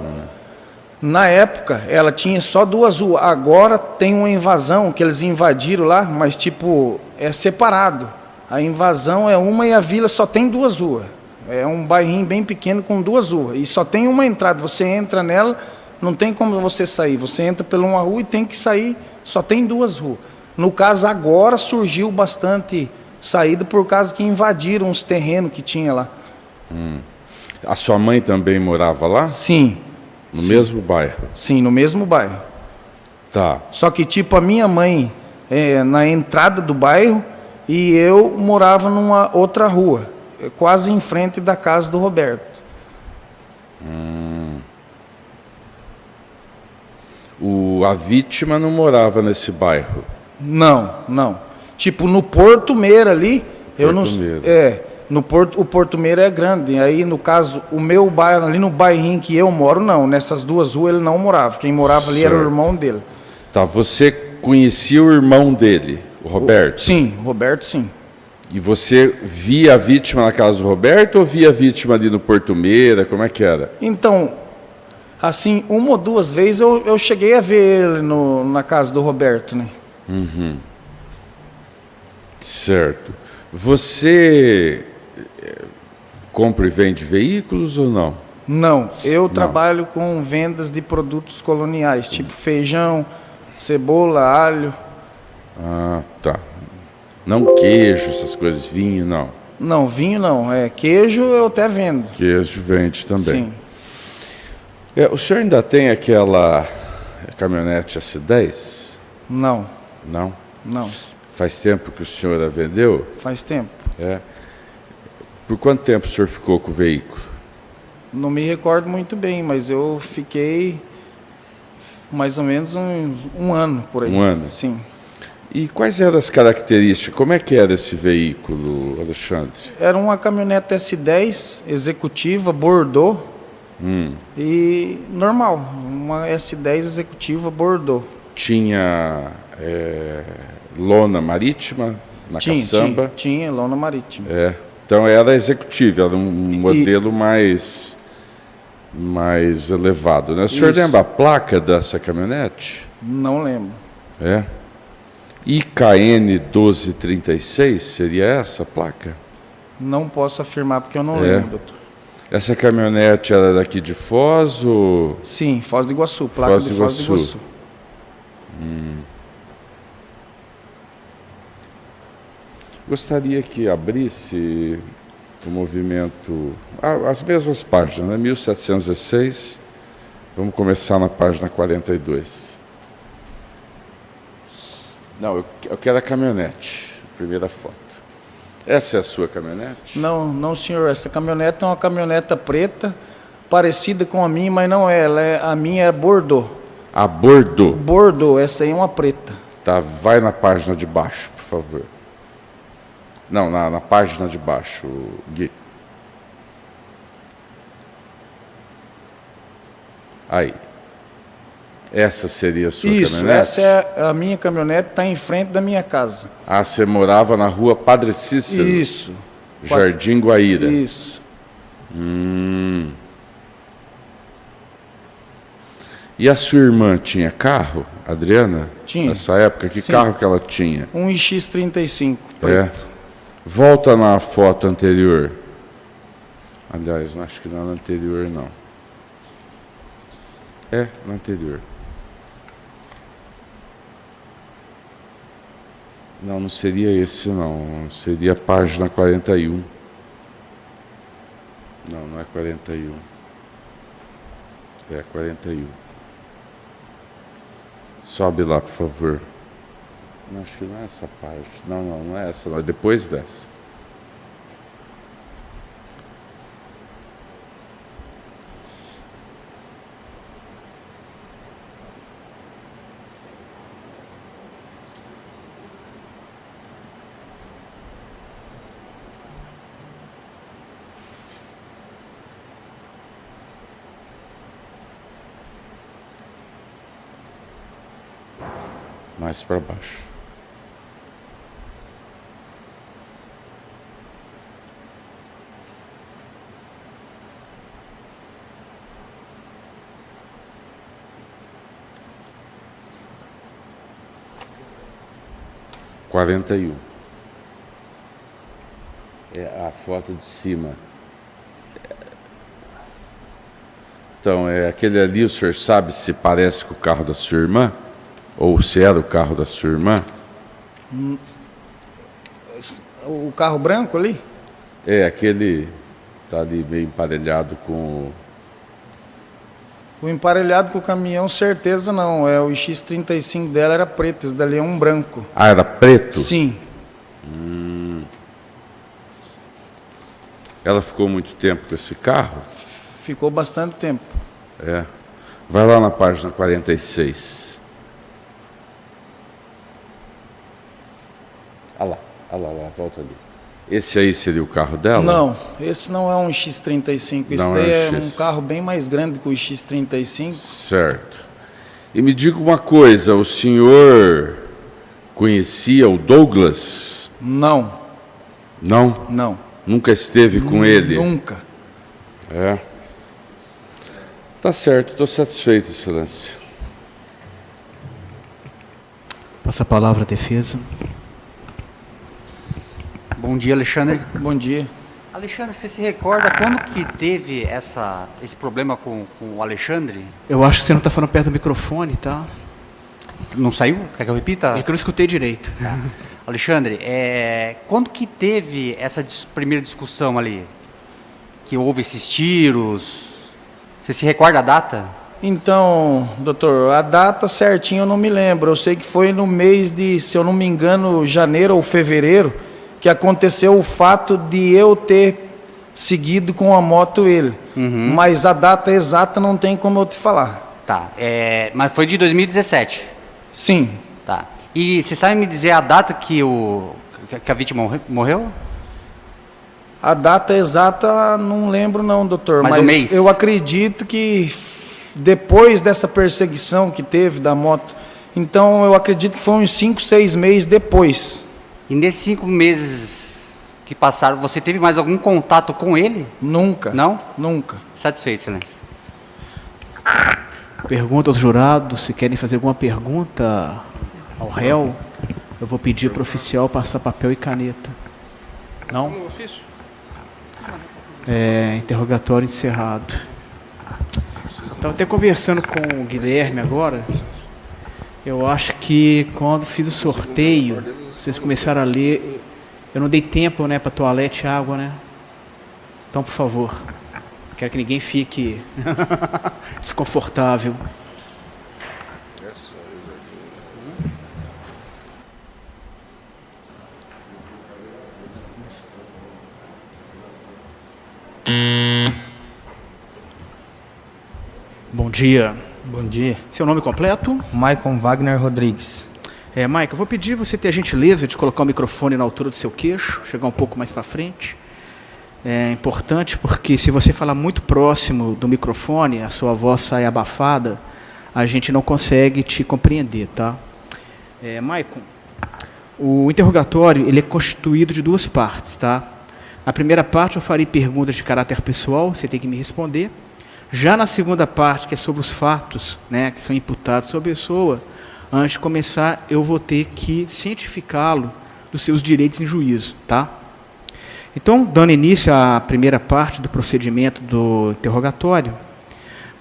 na época, ela tinha só 2 ruas. Agora tem uma invasão que eles invadiram lá, mas tipo, é separado. A invasão é uma e a vila só tem 2 ruas. É um bairrinho bem pequeno com 2 ruas. E só tem uma entrada. Você entra nela, não tem como você sair. Você entra por uma rua e tem que sair, só tem 2 ruas. No caso, agora surgiu bastante saída por causa que invadiram os terrenos que tinha lá. A sua mãe também morava lá? Sim. No mesmo bairro? Sim, no mesmo bairro. Tá. Só que, tipo, a minha mãe na entrada do bairro e eu morava numa outra rua, quase em frente da casa do Roberto. A vítima não morava nesse bairro? Não. Tipo, no Porto Meira ali, eu não... Porto Meira. O Porto Meira é grande. Aí, no caso, o meu bairro, ali no bairrinho que eu moro, não. Nessas 2 ruas ele não morava. Quem morava ali era o irmão dele. Tá, você conhecia o irmão dele, o Roberto? Sim, o Roberto, sim. E você via a vítima na casa do Roberto ou via a vítima ali no Porto Meira? Como é que era? Então, assim, 1 ou 2 vezes eu cheguei a ver ele na casa do Roberto, né? Certo. Você compra e vende veículos ou não? Não, eu trabalho com vendas de produtos coloniais, tipo feijão, cebola, alho. Ah, tá. Não queijo, essas coisas, vinho, não. Não, vinho não. Queijo eu até vendo. Queijo vende também. Sim. O senhor ainda tem aquela caminhonete S10? Não, Não? não. Faz tempo que o senhor a vendeu? Faz tempo. Por quanto tempo o senhor ficou com o veículo? Não me recordo muito bem, mas eu fiquei mais ou menos um ano por aí. 1 ano? Sim. E quais eram as características? Como é que era esse veículo, Alexandre? Era uma caminhonete S10 executiva, Bordeaux, e normal, uma S10 executiva Bordeaux. Tinha lona marítima na caçamba? Tinha lona marítima. Então era executiva, era um modelo mais elevado, né? O senhor lembra a placa dessa caminhonete? Não lembro. IKN 1236, seria essa a placa? Não posso afirmar porque eu não lembro, doutor. Essa caminhonete era daqui de Foz ou... Sim, Foz do Iguaçu, placa de Foz do Iguaçu. Gostaria que abrisse o movimento... as mesmas páginas, né? 1716. Vamos começar na página 42. Não, eu quero a caminhonete, a primeira foto. Essa é a sua caminhonete? Não, senhor. Essa caminhonete é uma caminhoneta preta, parecida com a minha, mas não é. A minha é Bordeaux. A Bordeaux. Bordeaux, essa aí é uma preta. Tá, vai na página de baixo, por favor. Não, na página de baixo, Gui. Aí. Essa seria a sua caminhonete? Essa é a minha caminhonete, está em frente da minha casa. Ah, você morava na rua Padre Cícero? Isso. Jardim Guaíra. Isso. E a sua irmã tinha carro, Adriana? Tinha. Nessa época, que Sim. carro que ela tinha? Um X35, preto. Volta na foto anterior. Aliás, não acho que não é na anterior, não. Na anterior. Não seria esse, não. Seria a página 41. Não é 41. É 41. Sobe lá, por favor. Não, acho que não é essa página. Não é essa, não. É depois dessa. Mais para baixo. É a foto de cima. Então, aquele ali, o senhor sabe se parece com o carro da sua irmã? Ou se era o carro da sua irmã? O carro branco ali? Aquele está ali meio emparelhado com O emparelhado com o caminhão, certeza não. O X35 dela era preto, esse dali é um branco. Ah, era preto? Sim. Ela ficou muito tempo com esse carro? Ficou bastante tempo. Vai lá na página 46. Olha lá, volta ali. Esse aí seria o carro dela? Não, esse não é um X35. Esse Não daí é um é um X. carro bem mais grande que o X35. Certo. E me diga uma coisa, o senhor conhecia o Douglas? Não, Não? não. Nunca esteve com ele? Nunca. Tá certo, estou satisfeito, Excelência. Passa a palavra à defesa. Bom dia, Alexandre. Bom dia. Alexandre, você se recorda quando que teve esse problema com o Alexandre? Eu acho que você não está falando perto do microfone, tá? Não saiu? Quer que eu repita? É que eu não escutei direito. Alexandre, quando que teve essa primeira discussão ali? Que houve esses tiros? Você se recorda a data? Então, doutor, a data certinha eu não me lembro. Eu sei que foi no mês de, se eu não me engano, janeiro ou fevereiro, que aconteceu o fato de eu ter seguido com a moto ele. Mas a data exata não tem como eu te falar. Tá, mas foi de 2017? Sim. Tá. E você sabe me dizer a data que a vítima morreu? A data exata não lembro não, doutor. Mas o mês? Eu acredito que depois dessa perseguição que teve da moto, então eu acredito que foi uns 5, 6 meses depois. E nesses 5 meses que passaram, você teve mais algum contato com ele? Nunca. Não? Nunca. Satisfeito, Excelência. Pergunta aos jurados, se querem fazer alguma pergunta ao réu, eu vou pedir para o oficial passar papel e caneta. Não? Interrogatório encerrado. Estava até conversando com o Guilherme agora. Eu acho que quando fiz o sorteio, vocês começaram a ler, eu não dei tempo, né, para toalete e água, né? Então, por favor, quero que ninguém fique desconfortável. Bom dia. Bom dia. Seu nome completo? Maicon Wagner Rodrigues. Maicon, eu vou pedir você ter a gentileza de colocar o microfone na altura do seu queixo, chegar um pouco mais para frente. É importante porque se você falar muito próximo do microfone, a sua voz sai abafada, a gente não consegue te compreender, tá? Maicon, o interrogatório ele é constituído de 2 partes, tá? Na primeira parte eu farei perguntas de caráter pessoal, você tem que me responder. Já na segunda parte, que é sobre os fatos, né, que são imputados sobre a pessoa, antes de começar, eu vou ter que cientificá-lo dos seus direitos em juízo, tá? Então, dando início à primeira parte do procedimento do interrogatório,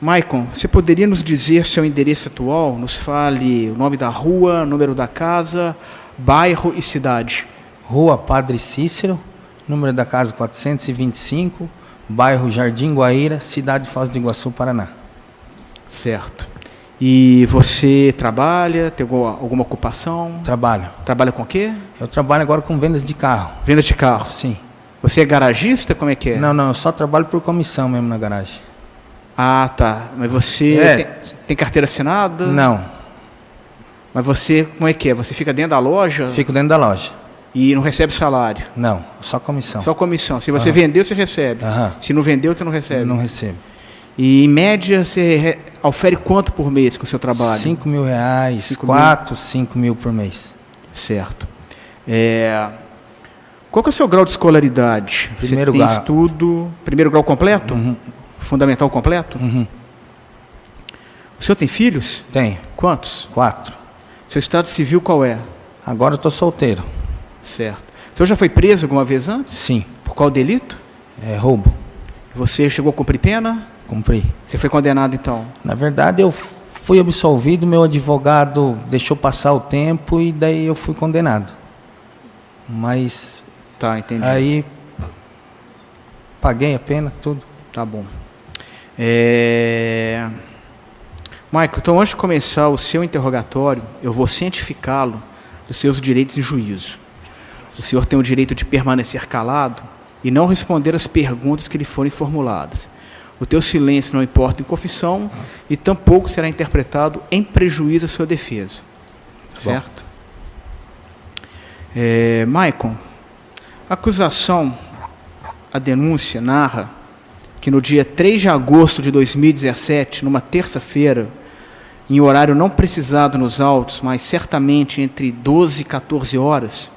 Maicon, você poderia nos dizer seu endereço atual? Nos fale o nome da rua, número da casa, bairro e cidade. Rua Padre Cícero, número da casa 425, bairro Jardim Guaíra, cidade de Foz do Iguaçu, Paraná. Certo. E você trabalha, tem alguma ocupação? Trabalho. Trabalha com o quê? Eu trabalho agora com vendas de carro. Venda de carro? Sim. Você é garagista? Como é que é? Não, eu só trabalho por comissão mesmo na garagem. Ah, tá. Mas você tem carteira assinada? Não. Mas você, como é que é? Você fica dentro da loja? Fico dentro da loja. E não recebe salário? Não, só comissão. Só comissão. Se você vendeu, você recebe. Se não vendeu, você não recebe. Não recebo. E em média, você ofere quanto por mês com o seu trabalho? R$5.000, 5 mil por mês. Certo. Qual que é o seu grau de escolaridade? Primeiro você tem grau. estudo, primeiro grau completo? Fundamental completo? O senhor tem filhos? Tenho. Quantos? 4. Seu estado civil qual é? Agora eu estou solteiro. Certo. O senhor já foi preso alguma vez antes? Sim. Por qual delito? Roubo. Você chegou a cumprir pena? Cumpri. Você foi condenado, então? Na verdade, eu fui absolvido, meu advogado deixou passar o tempo e daí eu fui condenado. Mas Tá, entendi. aí paguei a pena, tudo. Tá bom. Michael, então antes de começar o seu interrogatório, eu vou cientificá-lo dos seus direitos em juízo. O senhor tem o direito de permanecer calado e não responder às perguntas que lhe forem formuladas. O teu silêncio não importa em confissão e tampouco será interpretado em prejuízo à sua defesa. Certo? Michael, a acusação, a denúncia narra que no dia 3 de agosto de 2017, numa terça-feira, em horário não precisado nos autos, mas certamente entre 12 e 14 horas,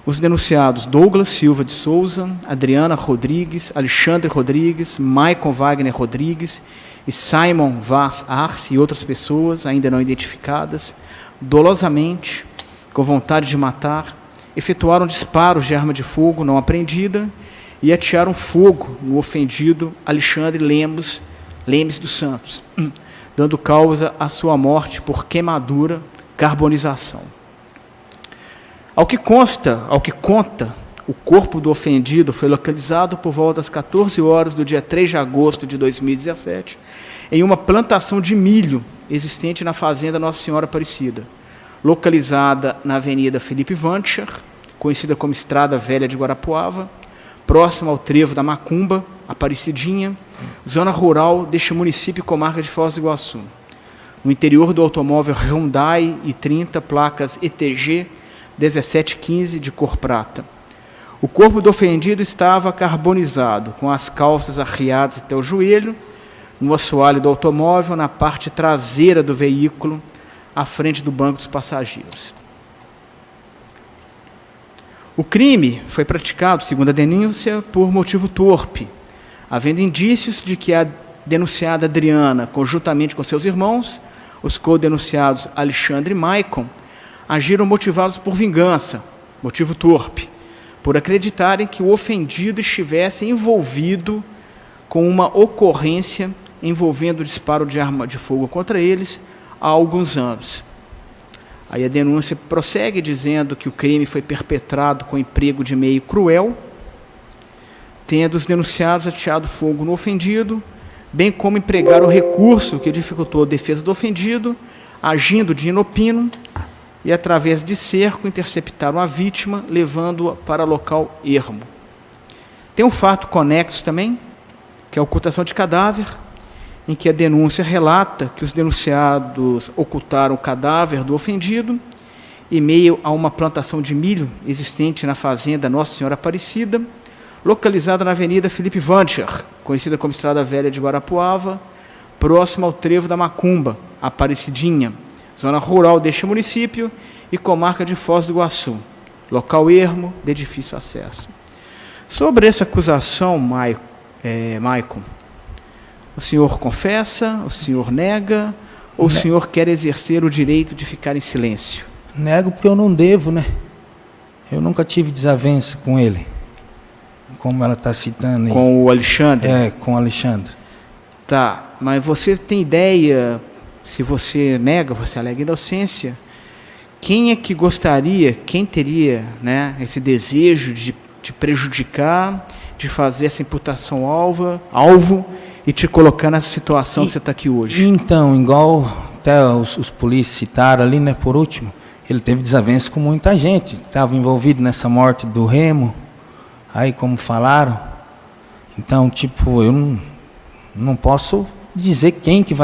os denunciados Douglas Silva de Souza, Adriana Rodrigues, Alexandre Rodrigues, Maicon Wagner Rodrigues e Simon Vaz Arce e outras pessoas ainda não identificadas, dolosamente, com vontade de matar, efetuaram disparos de arma de fogo não apreendida e atearam fogo no ofendido Alexandre Lemes dos Santos, dando causa à sua morte por queimadura, carbonização. Ao que conta, o corpo do ofendido foi localizado por volta das 14 horas do dia 3 de agosto de 2017, em uma plantação de milho existente na fazenda Nossa Senhora Aparecida, localizada na Avenida Felipe Vancher, conhecida como Estrada Velha de Guarapuava, próximo ao trevo da Macumba, Aparecidinha, zona rural deste município e comarca de Foz do Iguaçu. No interior do automóvel Hyundai i30, placas ETG 1715, de cor prata. O corpo do ofendido estava carbonizado, com as calças arriadas até o joelho, no assoalho do automóvel, na parte traseira do veículo, à frente do banco dos passageiros. O crime foi praticado, segundo a denúncia, por motivo torpe, havendo indícios de que a denunciada Adriana, conjuntamente com seus irmãos, os co-denunciados Alexandre e Maicon, agiram motivados por vingança, motivo torpe, por acreditarem que o ofendido estivesse envolvido com uma ocorrência envolvendo o disparo de arma de fogo contra eles há alguns anos. Aí a denúncia prossegue dizendo que o crime foi perpetrado com emprego de meio cruel, tendo os denunciados ateado fogo no ofendido, bem como empregar o recurso que dificultou a defesa do ofendido, agindo de inopino, e, através de cerco, interceptaram a vítima, levando-a para local ermo. Tem um fato conexo também, que é a ocultação de cadáver, em que a denúncia relata que os denunciados ocultaram o cadáver do ofendido em meio a uma plantação de milho existente na fazenda Nossa Senhora Aparecida, localizada na Avenida Felipe Vancher, conhecida como Estrada Velha de Guarapuava, próximo ao trevo da Macumba, Aparecidinha, zona rural deste município e comarca de Foz do Iguaçu, local ermo de difícil acesso. Sobre essa acusação, Maicon, o senhor confessa, o senhor nega, ou o senhor quer exercer o direito de ficar em silêncio? Nego porque eu não devo, né? Eu nunca tive desavença com ele, como ela está citando aí. Com o Alexandre? Com o Alexandre. Tá, mas você tem ideia, se você nega, você alega inocência, quem é que gostaria, quem teria, né, esse desejo de te prejudicar, de fazer essa imputação alvo e te colocar nessa situação que você está aqui hoje? Então, igual até os polícias citaram ali, né, por último, ele teve desavença com muita gente, estava envolvido nessa morte do Remo, aí como falaram, então, tipo, eu não posso dizer quem que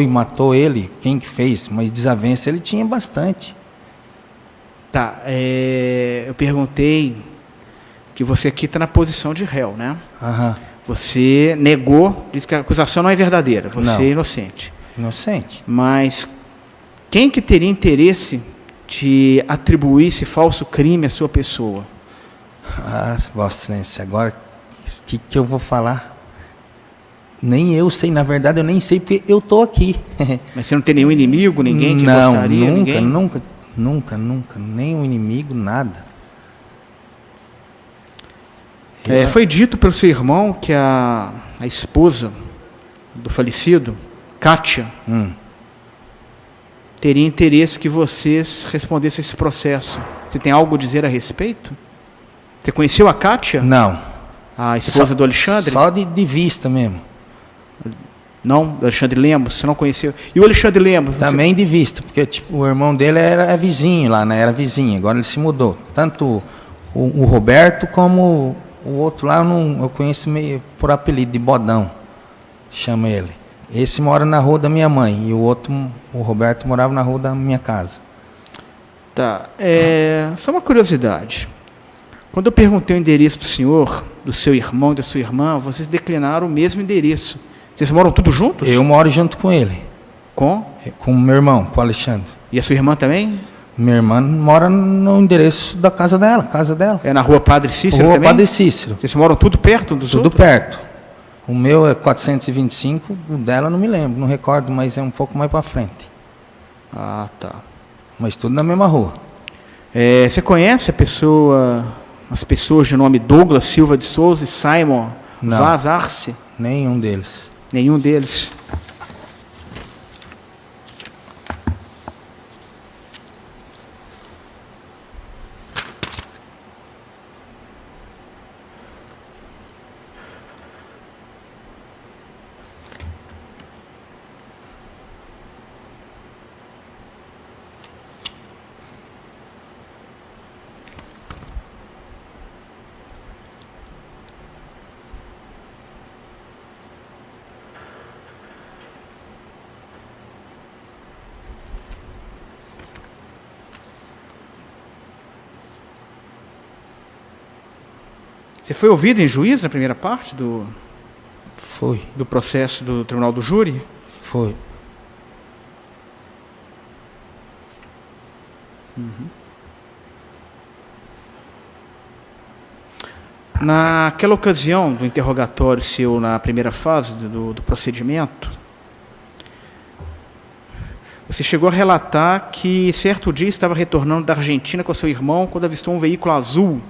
matou ele, quem que fez, mas desavença ele tinha bastante. Tá, eu perguntei que você aqui está na posição de réu, né? Aham. Você negou, disse que a acusação não é verdadeira, você Não. é inocente. Inocente. Mas quem que teria interesse de atribuir esse falso crime à sua pessoa? Vossa Excelência, agora o que eu vou falar? Nem eu sei, na verdade eu nem sei porque eu estou aqui. Mas você não tem nenhum inimigo, ninguém que não, gostaria? Nunca, nenhum inimigo, nada. Foi dito pelo seu irmão que a esposa do falecido, Kátia, teria interesse que vocês respondessem esse processo. Você tem algo a dizer a respeito? Você conheceu a Kátia? Não. A esposa do Alexandre? Só de vista mesmo. Não, do Alexandre Lemos, você não conheceu. E o Alexandre Lemos? Também de vista, porque tipo, o irmão dele era vizinho lá, né? Era vizinho, agora ele se mudou. Tanto o Roberto como o outro lá, eu conheço meio por apelido de Bodão, chama ele. Esse mora na rua da minha mãe, e o outro, o Roberto, morava na rua da minha casa. Tá, só uma curiosidade. Quando eu perguntei o endereço do senhor, do seu irmão e da sua irmã, vocês declinaram o mesmo endereço. Vocês moram todos juntos? Eu moro junto com ele. Com? Com o meu irmão, com o Alexandre. E a sua irmã também? Minha irmã mora no endereço da casa dela. É na rua Padre Cícero rua também? Padre Cícero. Vocês moram tudo perto dos Tudo outros? perto. O meu é 425, o dela eu não me lembro, não recordo, mas é um pouco mais para frente. Ah, tá. Mas tudo na mesma rua. Você conhece as pessoas de nome Douglas Silva de Souza e Simon Não. Vaz Arce? Nenhum deles. Nenhum deles. Você foi ouvido em juízo na primeira parte Foi. do processo do Tribunal do Júri? Foi. Naquela ocasião do interrogatório seu na primeira fase do procedimento, você chegou a relatar que certo dia estava retornando da Argentina com seu irmão quando avistou um veículo azul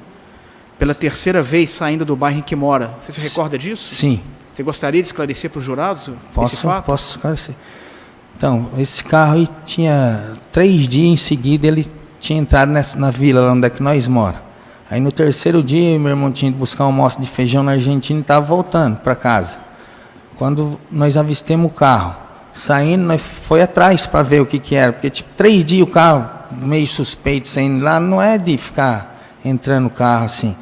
pela terceira vez saindo do bairro em que mora. Você se recorda disso? Sim. Você gostaria de esclarecer para os jurados esse fato? Posso esclarecer. Então, esse carro aí tinha 3 dias em seguida, ele tinha entrado na vila lá onde é que nós moramos. Aí no terceiro dia, meu irmão tinha ido buscar um almoço de feijão na Argentina e estava voltando para casa. Quando nós avistemos o carro, saindo, nós foi atrás para ver o que era, porque tipo 3 dias o carro meio suspeito saindo lá, não é de ficar entrando no carro assim.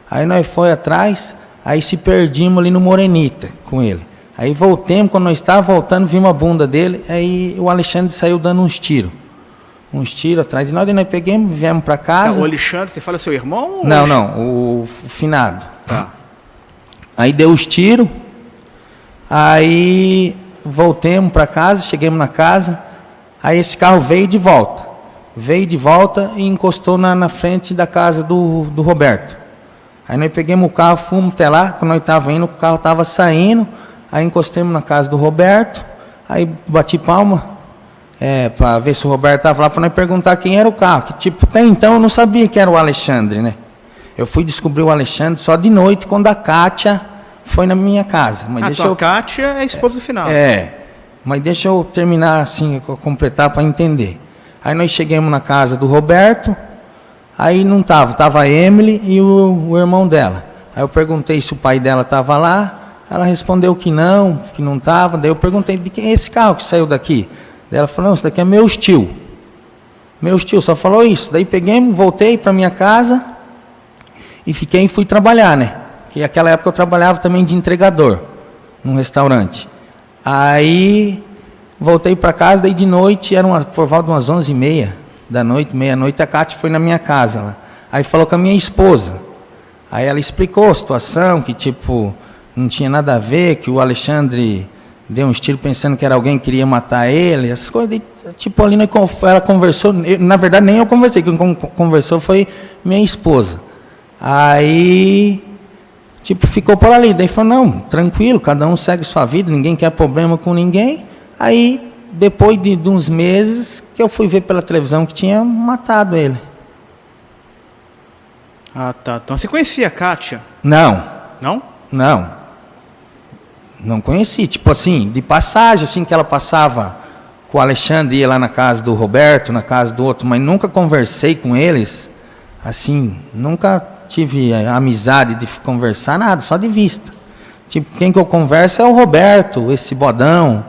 Aí nós foi atrás, aí se perdimos ali no Morenita com ele. Aí voltemos, quando nós estávamos voltando, vimos a bunda dele, aí o Alexandre saiu dando uns tiros. Uns tiros atrás de nós, e nós pegamos, viemos para casa. O Alexandre, você fala seu irmão? Ou Não, o finado. Tá. Aí deu os tiros, aí voltemos para casa, chegamos na casa, aí esse carro veio de volta. Veio de volta e encostou na frente da casa do Roberto. Aí nós pegamos o carro, fomos até lá, quando nós estávamos indo, o carro estava saindo, aí encostamos na casa do Roberto, aí bati palma, para ver se o Roberto estava lá, para nós perguntar quem era o carro, que tipo, até então eu não sabia que era o Alexandre, né? Eu fui descobrir o Alexandre só de noite, quando a Kátia foi na minha casa. Mas a Kátia é a esposa do final. Mas deixa eu terminar assim, completar para entender. Aí nós chegamos na casa do Roberto, aí não estava a Emily e o irmão dela. Aí eu perguntei se o pai dela estava lá, ela respondeu que não estava. Daí eu perguntei, de quem é esse carro que saiu daqui? Daí ela falou, não, isso daqui é meu tio. Meu tio só falou isso. Daí peguei, voltei para minha casa e fui trabalhar, né? Porque naquela época eu trabalhava também de entregador, num restaurante. Aí voltei para casa, daí de noite, por volta de umas 11h30 da noite, meia-noite, a Kátia foi na minha casa lá. Aí falou com a minha esposa. Aí ela explicou a situação, que tipo, não tinha nada a ver, que o Alexandre deu uns tiros pensando que era alguém que queria matar ele, essas coisas. Tipo, ali ela conversou, na verdade nem eu conversei, quem conversou foi minha esposa. Aí, tipo, ficou por ali. Daí falou, não, tranquilo, cada um segue sua vida, ninguém quer problema com ninguém. Aí, depois de uns meses, que eu fui ver pela televisão que tinha matado ele. Ah, tá. Então você conhecia a Kátia? Não, Não? não. Não conheci. Tipo assim, de passagem, assim, que ela passava com o Alexandre, ia lá na casa do Roberto, na casa do outro, mas nunca conversei com eles. Assim, nunca tive a amizade de conversar, nada, só de vista. Tipo, quem que eu converso é o Roberto, esse bodão,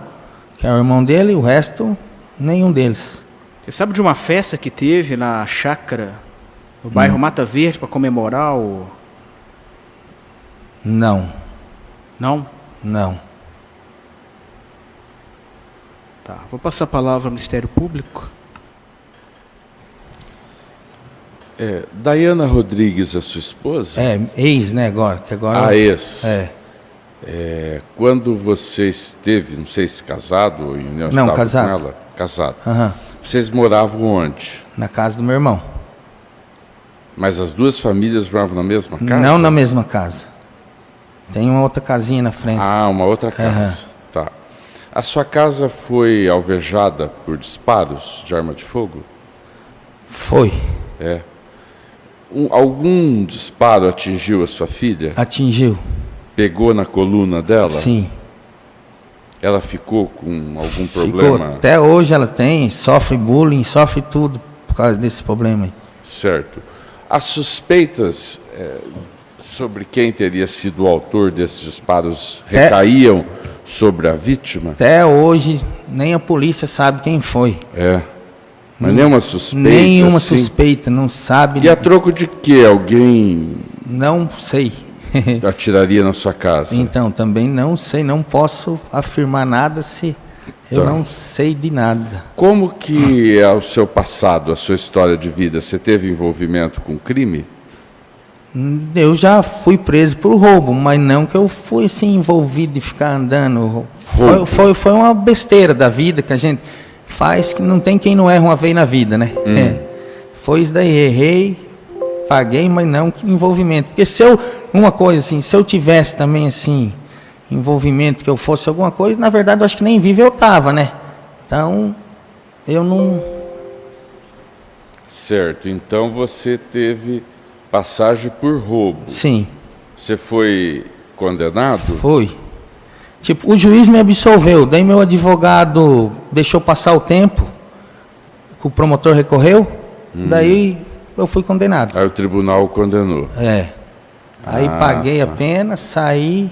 que é o irmão dele, e o resto, nenhum deles. Você sabe de uma festa que teve na chácara, no bairro Mata Verde, para comemorar o... Não, Não? não. Tá. Vou passar a palavra ao Ministério Público. Daiana Rodrigues, a sua esposa? É, ex, né, agora. Que agora A ex. É, Quando você esteve, não sei se casado ou em união Não, estável casado. com ela, casado. aham, Vocês moravam onde? na casa do meu irmão. Mas as duas famílias moravam na mesma casa? Não na mesma casa. Tem uma outra casinha na frente. Ah, uma outra casa. Tá. A sua casa foi alvejada por disparos de arma de fogo? Foi. Algum disparo atingiu a sua filha? Atingiu. Pegou na coluna dela? Sim. Ela ficou com algum Ficou. problema? Até hoje ela tem, sofre bullying, sofre tudo por causa desse problema aí. Certo. As suspeitas sobre quem teria sido o autor desses disparos recaíam sobre a vítima? Até hoje nem a polícia sabe quem foi. Mas nenhuma suspeita? Nenhuma assim? suspeita, não sabe. E a troco de que alguém Não sei. atiraria na sua casa? Então, também não sei, não posso afirmar nada se eu Tá. não sei de nada. Como que é o seu passado, a sua história de vida? Você teve envolvimento com crime? Eu já fui preso por roubo, mas não que eu fui assim envolvido de ficar andando. Roubo. Foi uma besteira da vida que a gente faz, que não tem quem não erra uma vez na vida, né? Foi isso daí, errei, paguei, mas não que envolvimento. Porque uma coisa assim, se eu tivesse também assim, envolvimento, que eu fosse alguma coisa, na verdade eu acho que nem vivo eu tava, né? Então, eu não... Certo. Então você teve passagem por roubo. Sim, Você foi condenado? foi. Tipo, o juiz me absolveu, daí meu advogado deixou passar o tempo, o promotor recorreu, daí eu fui condenado. Aí o tribunal o condenou. Aí paguei a pena, saí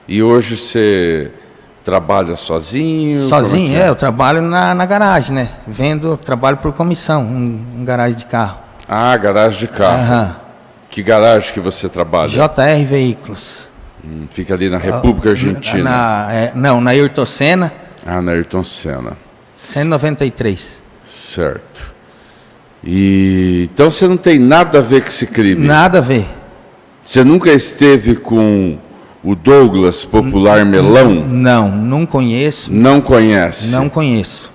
E hoje você trabalha sozinho? sozinho. Como é que Eu trabalho na garagem, né? Trabalho por comissão, em garagem de carro. Ah, garagem de carro. Aham. Que garagem que você trabalha? JR Veículos. Fica ali na República Argentina. Não, na Ayrton Senna, Ah, na Ayrton Senna. 193. Certo. E então você não tem nada a ver com esse crime? Nada a ver. Você nunca esteve com o Douglas Popular Melão? Não, não conheço. Não conhece? Não conheço.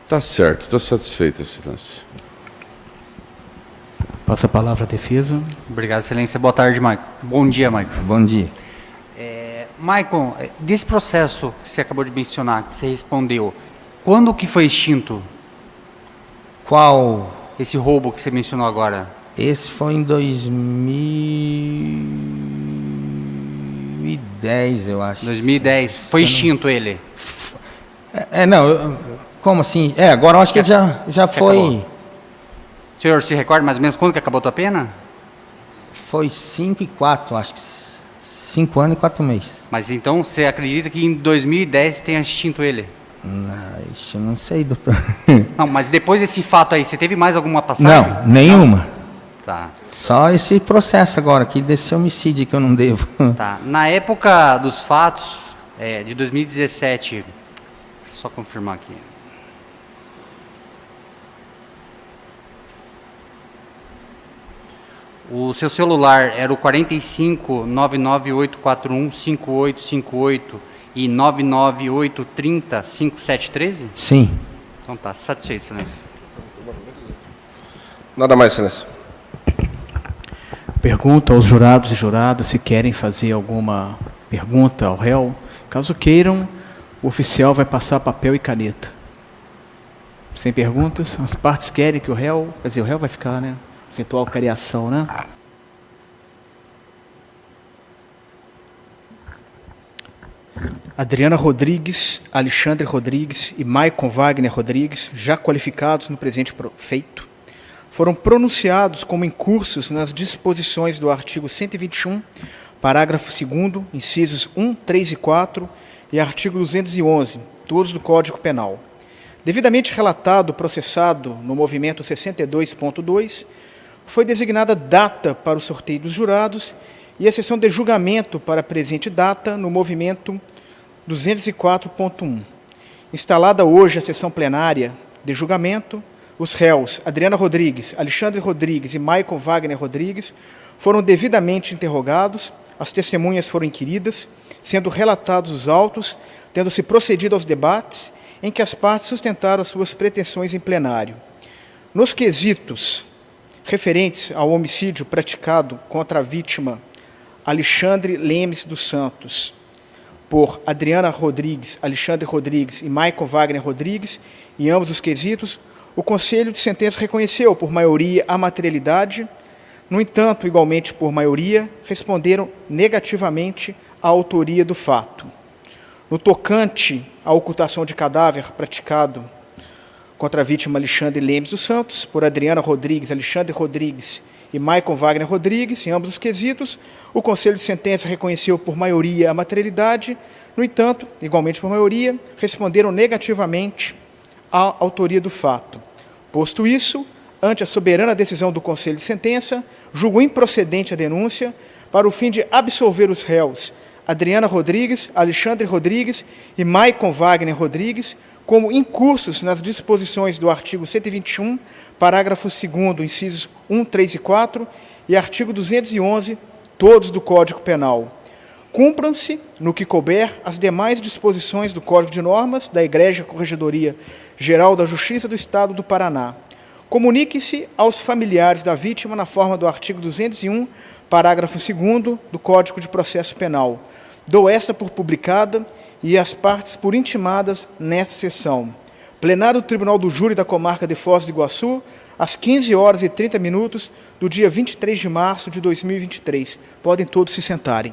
Tá certo, estou satisfeito, Excelência. Passa a palavra à defesa. Obrigado, Excelência. Boa tarde, Maicon. Bom dia, Maicon. Bom dia. Maicon, desse processo que você acabou de mencionar, que você respondeu, quando que foi extinto Qual? esse roubo que você mencionou agora? Esse foi em 2010, eu acho. 2010. Foi extinto ele? Não, como assim? Agora eu acho que ele já foi. acabou. O senhor se recorda mais ou menos quando que acabou a tua pena? Foi 5 e 4, acho que 5 anos e 4 meses. Mas então você acredita que em 2010 tenha extinto ele? Isso eu não sei, doutor. Não, mas depois desse fato aí, você teve mais alguma passagem? Não, nenhuma. Tá. Só esse processo agora aqui desse homicídio que eu não devo. Tá. Na época dos fatos, de 2017, deixa eu só confirmar aqui. O seu celular era o 45 99841 5858 e 99830 5713? Sim. Então tá, satisfeito, Excelência. Nada mais, Excelência. Pergunto aos jurados e juradas se querem fazer alguma pergunta ao réu. Caso queiram, o oficial vai passar papel e caneta. Sem perguntas, as partes querem que o réu, quer dizer, o réu vai ficar, né? Eventual cariação, né? Adriana Rodrigues, Alexandre Rodrigues e Maicon Wagner Rodrigues, já qualificados no presente feito, foram pronunciados como incursos nas disposições do artigo 121, parágrafo 2º, incisos 1, 3 e 4, e artigo 211, todos do Código Penal. Devidamente relatado o processado no movimento 62.2, foi designada data para o sorteio dos jurados e a sessão de julgamento para a presente data no movimento 204.1. Instalada hoje a sessão plenária de julgamento, os réus Adriana Rodrigues, Alexandre Rodrigues e Maicon Wagner Rodrigues foram devidamente interrogados, as testemunhas foram inquiridas, sendo relatados os autos, tendo-se procedido aos debates, em que as partes sustentaram as suas pretensões em plenário. Nos quesitos referentes ao homicídio praticado contra a vítima Alexandre Lemes dos Santos, por Adriana Rodrigues, Alexandre Rodrigues e Maicon Wagner Rodrigues, em ambos os quesitos, o Conselho de Sentença reconheceu por maioria a materialidade. No entanto, igualmente por maioria, responderam negativamente à autoria do fato. No tocante à ocultação de cadáver praticado contra a vítima Alexandre Lemes dos Santos, por Adriana Rodrigues, Alexandre Rodrigues e Maicon Wagner Rodrigues, em ambos os quesitos, o Conselho de Sentença reconheceu por maioria a materialidade. No entanto, igualmente por maioria, responderam negativamente à autoria do fato. Posto isso, ante a soberana decisão do Conselho de Sentença, julgou improcedente a denúncia para o fim de absolver os réus Adriana Rodrigues, Alexandre Rodrigues e Maicon Wagner Rodrigues como incursos nas disposições do artigo 121, parágrafo 2º, incisos 1, 3 e 4, e artigo 211, todos do Código Penal. Cumpram-se, no que couber, as demais disposições do Código de Normas da Egrégia Corregedoria Geral da Justiça do Estado do Paraná. Comunique-se aos familiares da vítima na forma do artigo 201, parágrafo 2º do Código de Processo Penal. Dou esta por publicada e as partes por intimadas nesta sessão. Plenário do Tribunal do Júri da Comarca de Foz do Iguaçu, às 15h30 do dia 23 de março de 2023. Podem todos se sentarem.